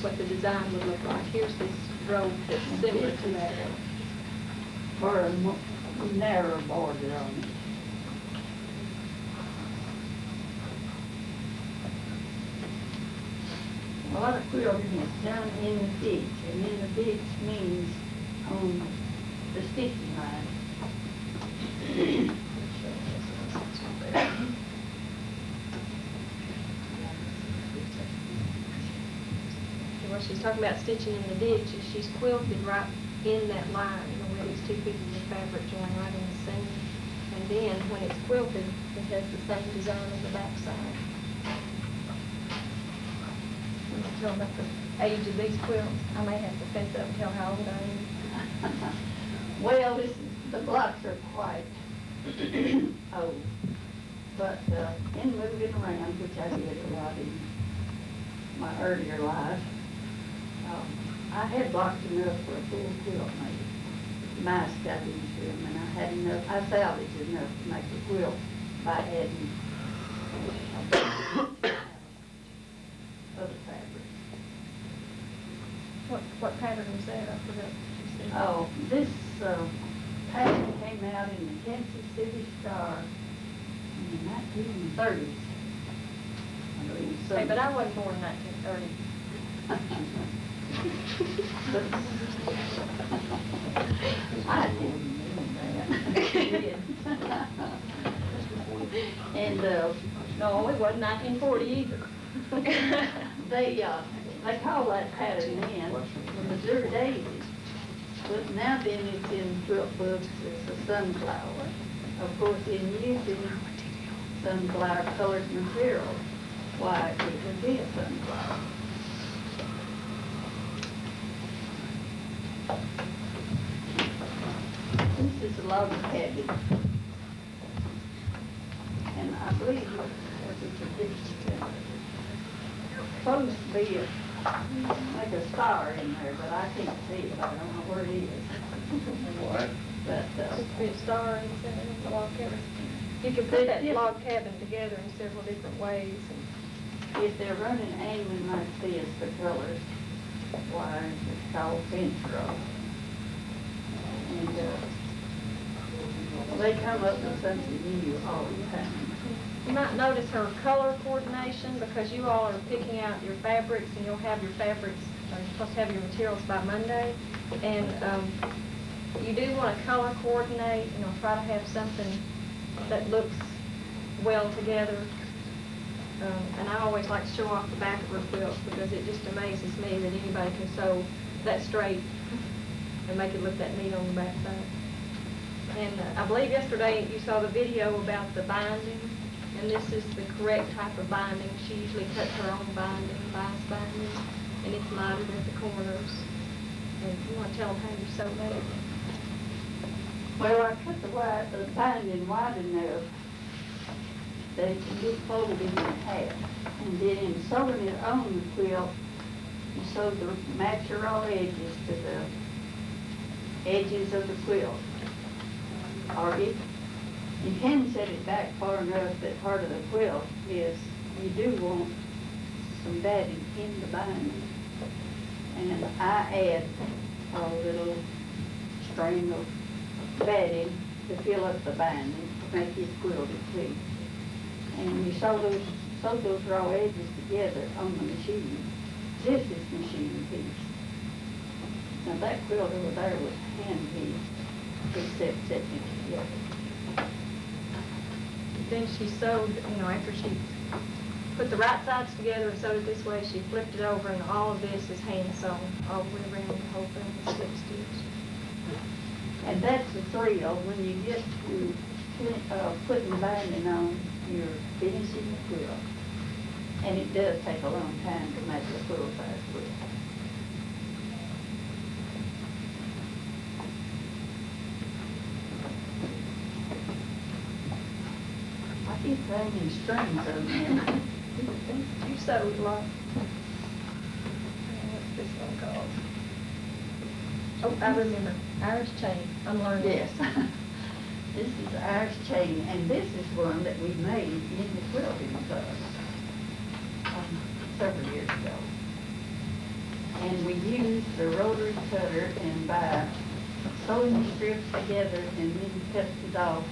A: what the design would look like. Here's this robe that's similar to that.
B: Or a narrow border on it. A lot of quilting is done in the ditch, and in the ditch means on the stitching line.
A: What she's talking about stitching in the ditch is she's quilted right in that line, you know, where these two pieces of fabric join right in the seam. And then when it's quilted, it has the same design on the back side. Tell them about the age of these quilts. I may have to fence up and tell how old I am.
B: Well, the blocks are quite old, but in moving around, which I did a lot in my earlier life, I had blocks enough for a full quilt made. Mice got into them, and I had enough, I salvaged enough to make a quilt by adding other fabric.
A: What pattern was that? I forgot what you said.
B: Oh, this pattern came out in the Kansas City Star in the 1930s. I believe.
A: Hey, but I wasn't born in 1930.
B: I didn't mean that. And
A: No, it wasn't 1940 either.
B: they call that pattern then the Missouri Daisy. But now then it's in quilt books as a sunflower. Of course, in using sunflower colored material, why it would be a sunflower. This is a log cabin. And I believe it's supposed to be like a star in there, but I can't see it. I don't know where it is.
I: What?
B: But
A: Supposed to be a star in the center of the log cabin. You can put that log cabin together in several different ways.
B: if they're running aiming like this, the colors, why, it's called fence row. And Well, they come up with something new all the time.
A: You might notice her color coordination, because you all are picking out your fabrics, and you'll have your fabrics, or you're supposed to have your materials by Monday. And you do want to color coordinate, try to have something that looks well together. And I always like to show off the back of her quilts, because it just amazes me that anybody can sew that straight and make it look that neat on the back side. And I believe yesterday you saw the video about the binding, and this is the correct type of binding. She usually cuts her own binding, bias binding, and it's mitered at the corners. And you want to tell them how you sew that?
B: Well, I cut the binding wide enough that it can be folded in half. And then in sewing it on the quilt, you sew the match your raw edges to the edges of the quilt. Or if you can set it back far enough that part of the quilt is, you do want some batting in the binding. And I add a little string of batting to fill up the binding to make it quilted too. And you sew those raw edges together on the machine. This is machine piece. Now that quilt over there was hand piece, except setting it together.
A: Then she sewed, after she put the right sides together and sewed it this way, she flipped it over, and all of this is hand sewn all the way around the whole thing with slip stitch.
B: And that's the thrill when you get to putting the binding on, you're finishing the quilt. And it does take a long time to make a full-size quilt. I keep hanging strings on them.
A: You sewed a lot. What's this one called? Oh, I remember. Irish chain. I'm learning.
B: Yes. This is Irish chain, and this is one that we made in the quilting class several years ago. And we used the rotary cutter, and by sewing the strips together and then cut it off.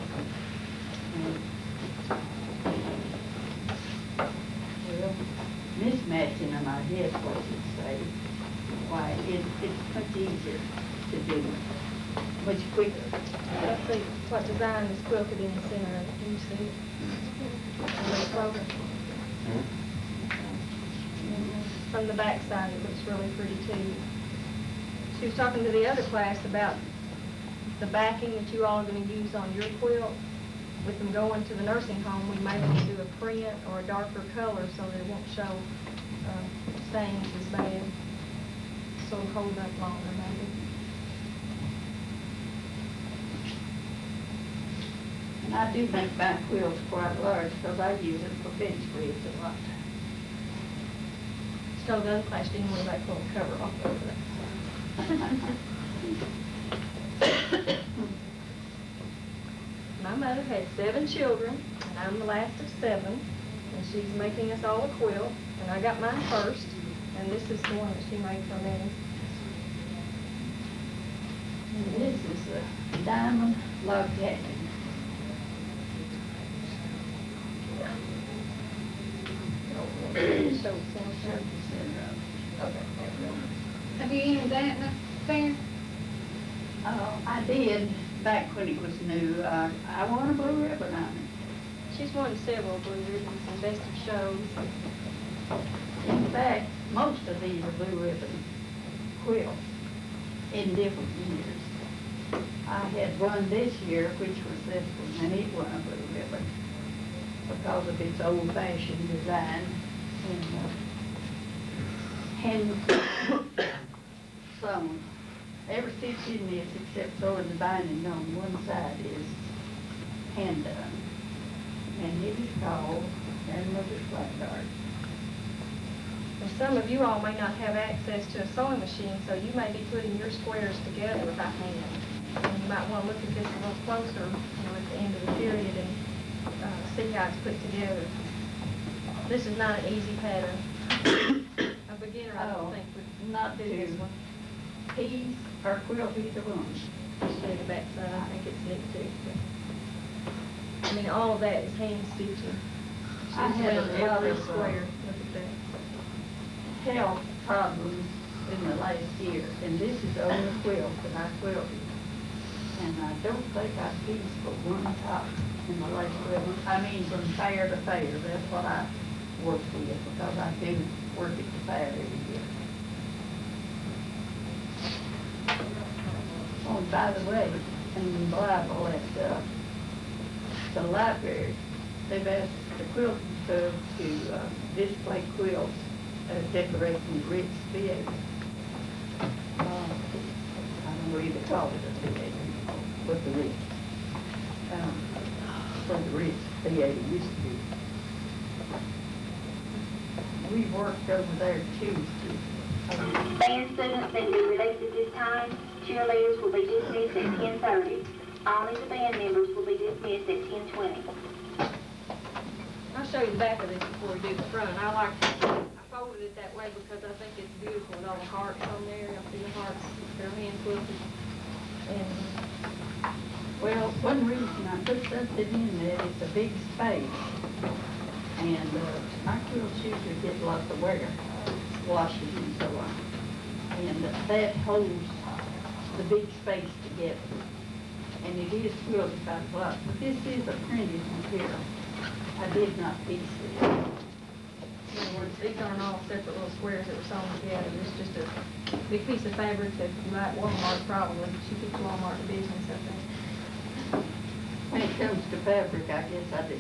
B: And, well, mismatching them, I guess what you'd say. Why, it's much easier to do, much quicker.
A: Let's see what design is quilted in the center of it. Can you see it? From the back side, it looks really pretty too. She was talking to the other class about the backing that you all are going to use on your quilt. With them going to the nursing home, we may want to do a print or a darker color so that it won't show stains as bad. So it'll hold up longer, maybe.
B: And I do make my quilts quite large because I use it for bench spreads a lot.
A: So the other class didn't want that little cover off over that. My mother had 7 children, and I'm the last of 7, and she's making us all a quilt, and I got mine first, and this is the one that she made for me.
B: And this is a diamond log cabin.
A: So, okay, there we go.
E: Have you entered that in the fair?
B: I did back when it was new. I won a blue ribbon on it.
A: She's won several blue ribbons and best of shows.
B: In fact, most of these are blue ribbon quilts in different years. I had one this year, which was this one, and it won a blue ribbon because of its old-fashioned design and hand sewn. Every stitch in this, except sewing the binding on one side, is hand done. And it is called Grandmother's Black Dart.
A: And some of you all may not have access to a sewing machine, so you may be putting your squares together by hand. And you might want to look at this a little closer, at the end of the period and see how it's put together. This is not an easy pattern. A beginner, I don't think, would
B: not
A: do this
B: to
A: one.
B: piece or quilt either one.
A: Just show the back side. I think it's neat too. I mean, all of that is hand stitching.
B: I
A: She's
B: had
A: went a lot
B: every
A: of square, look at that.
B: health problems in the last year, and this is the only quilt that I quilted. And I don't think I pieced but one top in the last 12 months. I mean, from fair to fair, that's what I work with, because I do work at the fair every year. Oh, and by the way, in the Bible at the library, they've asked the quilting club to display quilts decorating the Ritz Theater. I don't know either call it a theater, but the Ritz. Where the Ritz Theater used to be. We worked over there Tuesday.
C: Band students need to be released at this time. Cheerleaders will be dismissed at 10:30. Only the band members will be dismissed at 10:20.
A: I'll show you the back of this before we do the front. I folded it that way because I think it's beautiful with all the hearts on there. You'll see the hearts, they're hand quilted. And,
B: Well, one reason I put something in there is a big space. And my quilts usually get lots of wear, washes and so on. And that holds the big space together. And it is quilted by cloth. But this is a printed material. I did not piece it.
A: in other words, these aren't all separate little squares that were sewn together. It's just a big piece of fabric that you might Walmart probably. She keeps Walmart in business, I think.
B: When it comes to fabric, I guess I do.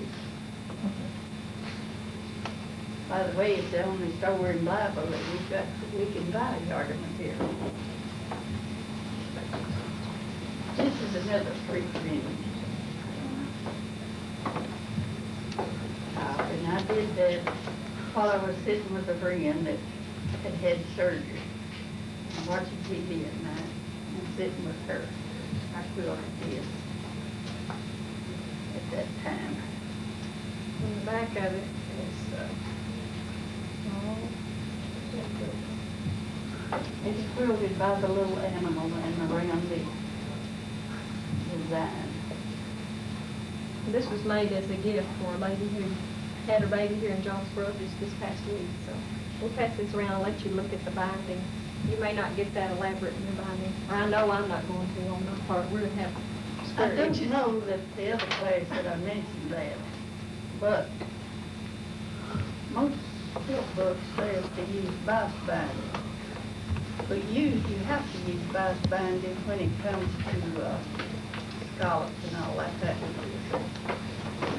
B: By the way, it's the only store in Blytheville that we can buy yard material. This is another street print. And I did that while I was sitting with a friend that had had surgery. I'm watching TV at night and sitting with her. I quilted this at that time.
A: On the back of it is,
B: It's quilted by the little animal and around the design.
A: this was made as a gift for a lady who had her baby here in Jonesboro this past week. So we'll pass this around and let you look at the binding. You may not get that elaborate in your binding, or I know I'm not going to on my part. We're going to have
B: I
A: square
B: don't
A: edges.
B: know that the other place that I mentioned that, but most quilt books says to use bias binding. But you have to use bias binding when it comes to scallops and all that type of thing.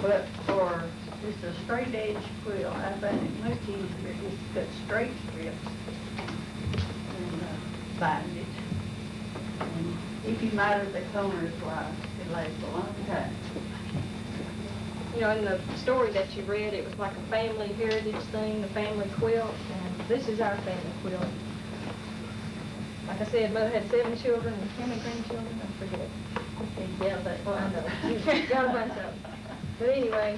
B: But for just a straight edge quilt, I find it much easier just to cut straight strips and bind it. And if you miter the corners right, it lasts a long time.
A: You know, in the story that you read, it was like a family heritage thing, the family quilt, and this is our family quilt. Like I said, Mother had 7 children, and how many grandchildren? I forget. Yeah, but, well, I know. You've got a bunch of them. But anyway,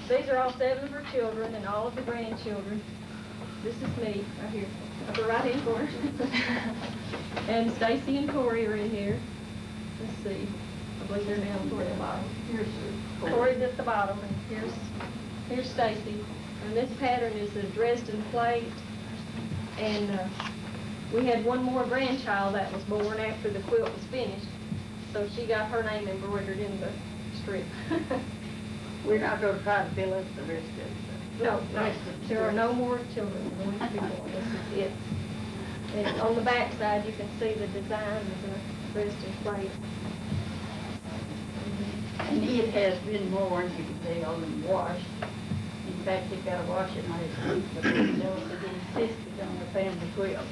A: these are all 7 of her children and all of the grandchildren. This is me, right here, upper right-hand corner. And Stacy and Corey are in here. Let's see. I believe they're down toward the bottom.
B: Here's
A: Corey's at the bottom, and here's Stacy. And this pattern is a Dresden plate. And we had one more grandchild that was born after the quilt was finished. So she got her name embroidered in the strip.
B: We're not going to try to fill up the rest of it.
A: No, there are no more children going to be born. This is it. And on the back side, you can see the design of the Dresden plate.
B: And it has been worn, you can tell, and washed. In fact, it got a washing last week, but they insisted on the family quilt.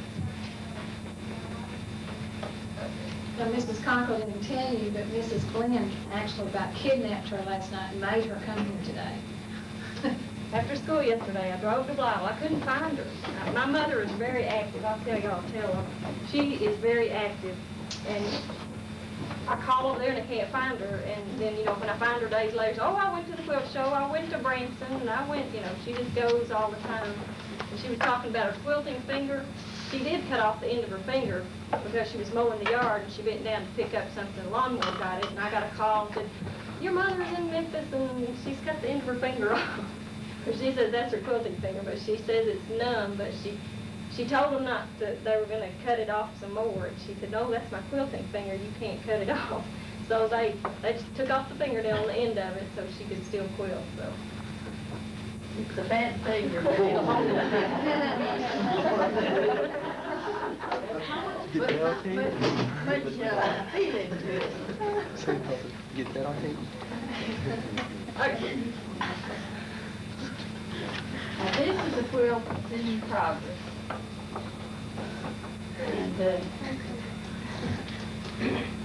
D: Now, Mrs. Conkle didn't tell you, but Mrs. Glenn actually about kidnapped her last night and made her come here today.
A: After school yesterday, I drove to Blytheville. I couldn't find her. My mother is very active. I'll tell her. She is very active. And I call over there and I can't find her. And then, you know, when I find her days later, oh, I went to the quilt show, I went to Branson, and I went, you know, she just goes all the time. And she was talking about her quilting finger. she did cut off the end of her finger because she was mowing the yard and she bent down to pick up something, the lawnmower got it, and I got a call and said, your mother's in Memphis and she's cut the end of her finger off. She says that's her quilting finger, but she says it's numb, but she told them not to, they were going to cut it off some more, and she said, no, that's my quilting finger, you can't cut it off. So they just took off the fingernail on the end of it so she could still quilt, so.
B: It's a bad finger, but it'll hold it.
I: Get that on tape?
B: Much feeling to it.
I: Get that on tape?
A: Okay.
B: Now, this is a quilt that's in progress. And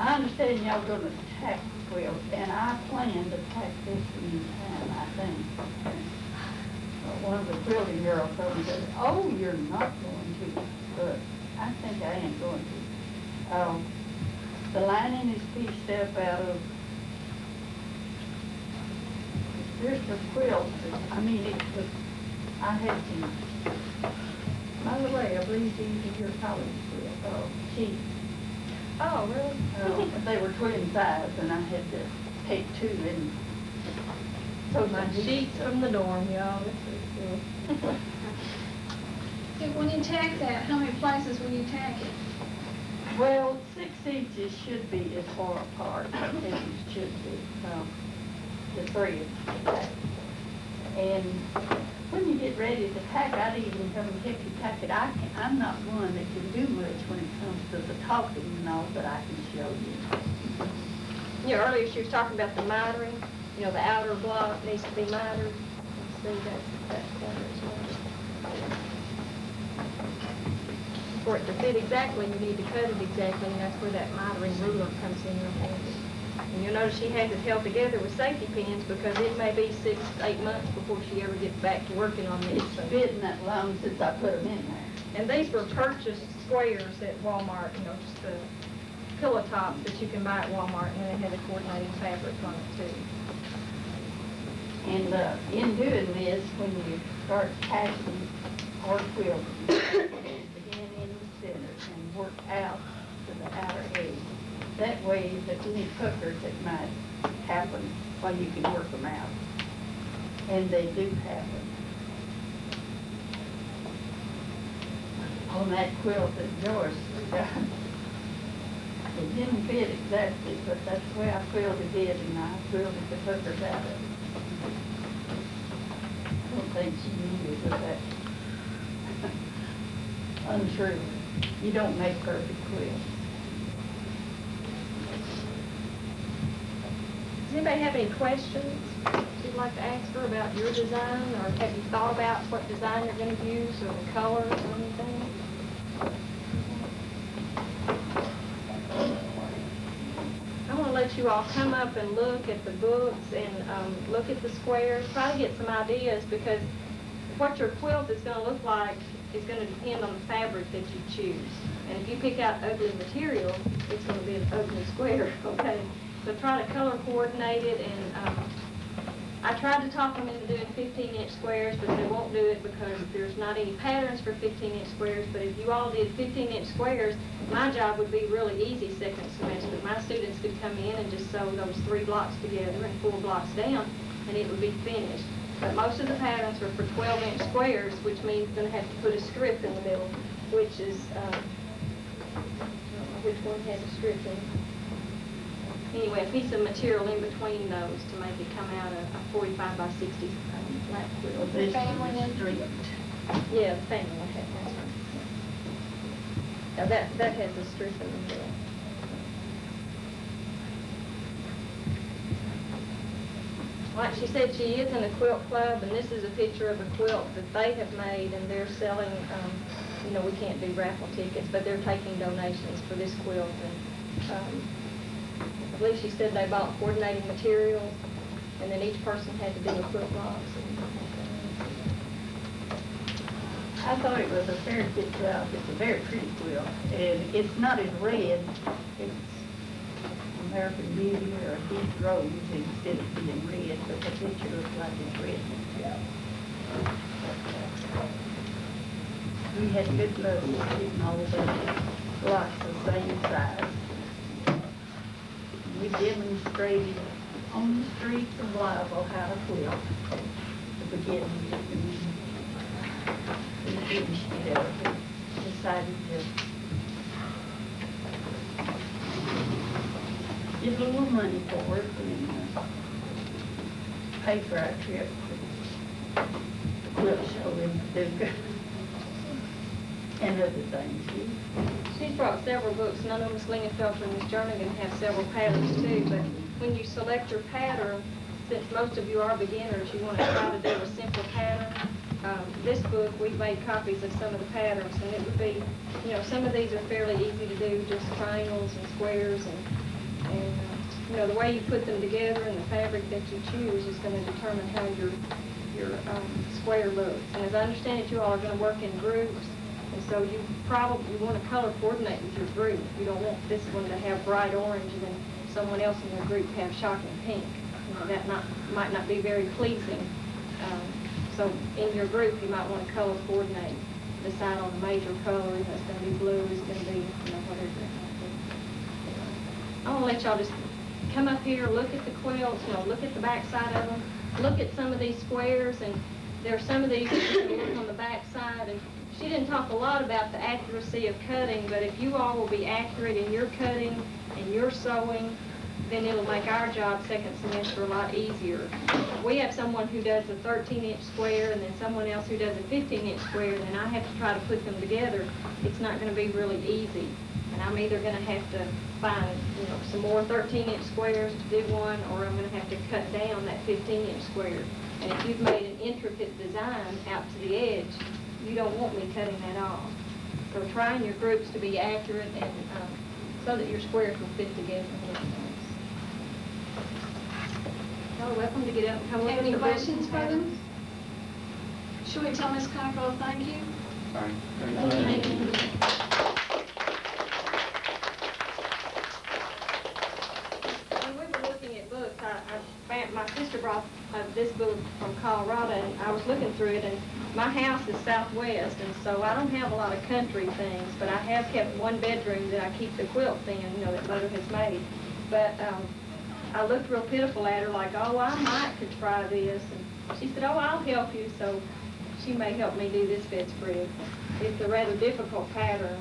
B: I understand y'all gonna tack the quilt, and I plan to tack this in time, I think. One of the quilting girls told me, said, oh, you're not going to, but I think I am going to. The lining is pieced up out of just a quilt. I mean, it was, I had to, by the way, I believe these are your college quilt, sheets.
A: Oh, really?
B: They were twin size, and I had to take two and sew
A: My sheets from the dorm, y'all. This is cool.
D: So when you tack that, how many places will you tack it?
B: Well, 6 inches should be as far apart as it should be, the thread. And when you get ready to tack, I'd even come and help you tack it. I'm not one that can do much when it comes to the talking and all, but I can show you.
A: You know, earlier she was talking about the mitering. You know, the outer block needs to be mitered. See, that's better as well. For it to fit exactly, you need to cut it exactly, and that's where that mitering ruler comes in real handy. And you'll notice she has it held together with safety pins because it may be 6 to 8 months before she ever gets back to working on this.
B: It's been that long since I put them in there.
A: And these were purchased squares at Walmart, you know, just the pillow tops that you can buy at Walmart, and then they had the coordinating fabric on it too.
B: And in doing this, when you start tacking or quilting, begin in the center and work out to the outer edge. That way, that any puckers that might happen, well, you can work them out. And they do happen. On that quilt that Joyce got, it didn't fit exactly, but that's the way I quilted it, and I quilted the puckers out of it. I don't think she knew it was that untrue. You don't make perfect quilts.
A: Does anybody have any questions you'd like to ask her about your design, or have you thought about what design you're going to use, or the colors, or anything? I want to let you all come up and look at the books and look at the squares, try to get some ideas, because what your quilt is going to look like is going to depend on the fabric that you choose. And if you pick out ugly material, it's going to be an ugly square, okay? So try to color coordinate it, and I tried to talk them into doing 15-inch squares, but they won't do it because there's not any patterns for 15-inch squares. But if you all did 15-inch squares, my job would be really easy second semester. My students could come in and just sew those 3 blocks together and 4 blocks down, and it would be finished. But most of the patterns are for 12-inch squares, which means you're going to have to put a strip in the middle, which is, I don't know which one has a strip in it. Anyway, a piece of material in between those to make it come out a 45 by 60 flat quilt.
B: This family street.
A: Yeah, the family one has, that's right. Now that has a strip in the middle. Like she said, she is in a quilt club, and this is a picture of a quilt that they have made, and they're selling, you know, we can't do raffle tickets, but they're taking donations for this quilt. And I believe she said they bought coordinating materials, and then each person had to do a quilt box.
B: I thought it was a very good job. It's a very pretty quilt, and it's not in red. It's American Beauty or a deep rose instead of being red, but the picture looks like it's red. We had good luck with getting all the blocks the same size. We demonstrated on the streets of Blytheville how to quilt to begin with. We finished it up and decided to get a little money for it and pay for our trip to the quilt show in Paducah and other things.
A: She's brought several books, and I know Miss Lingenfelter and Miss Jernigan have several patterns too, but when you select your pattern, since most of you are beginners, you want to try to do a simple pattern. This book, we've made copies of some of the patterns, and it would be, you know, some of these are fairly easy to do, just triangles and squares, and you know, the way you put them together and the fabric that you choose is going to determine how your square looks. And as I understand it, you all are going to work in groups, and so you probably want to color coordinate with your group. You don't want this one to have bright orange and then someone else in your group have shocking pink. You know, that might not be very pleasing. So in your group, you might want to color coordinate. Decide on the major color. If it's going to be blue, it's going to be, you know, whatever it might be. I want to let y'all just come up here, look at the quilts, you know, look at the back side of them, look at some of these squares, and there are some of these that you can look on the back side. And she didn't talk a lot about the accuracy of cutting, but if you all will be accurate in your cutting and your sewing, then it'll make our job second semester a lot easier. We have someone who does a 13-inch square and then someone else who does a 15-inch square, and I have to try to put them together. It's not going to be really easy. And I'm either going to have to find, you know, some more 13-inch squares to do one, or I'm going to have to cut down that 15-inch square. And if you've made an intricate design out to the edge, you don't want me cutting that off. So try in your groups to be accurate and so that your squares will fit together. Y'all are welcome to get up and come look at
D: Any
A: the
D: questions
A: books.
D: for them? Should we tell Ms. Cockrell thank you?
I: Fine.
D: Thank you.
A: When we were looking at books, my sister brought this book from Colorado, and I was looking through it, and my house is southwest, and so I don't have a lot of country things, but I have kept one bedroom that I keep the quilts in, you know, that Mother has made. But I looked real pitiful at her, like, oh, I might could try this, and she said, oh, I'll help you, so she may help me do this bedspread. It's a rather difficult pattern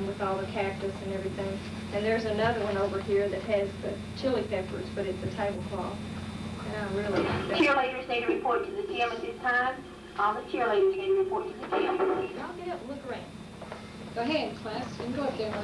A: with all the cactus and everything. And there's another one over here that has the chili peppers, but it's a tablecloth. And I really like that.
C: Cheerleaders need to report to the gym at this time. All the cheerleaders need to report to the gym.
A: Y'all get up and look around.
D: Go ahead, class. You can go up there.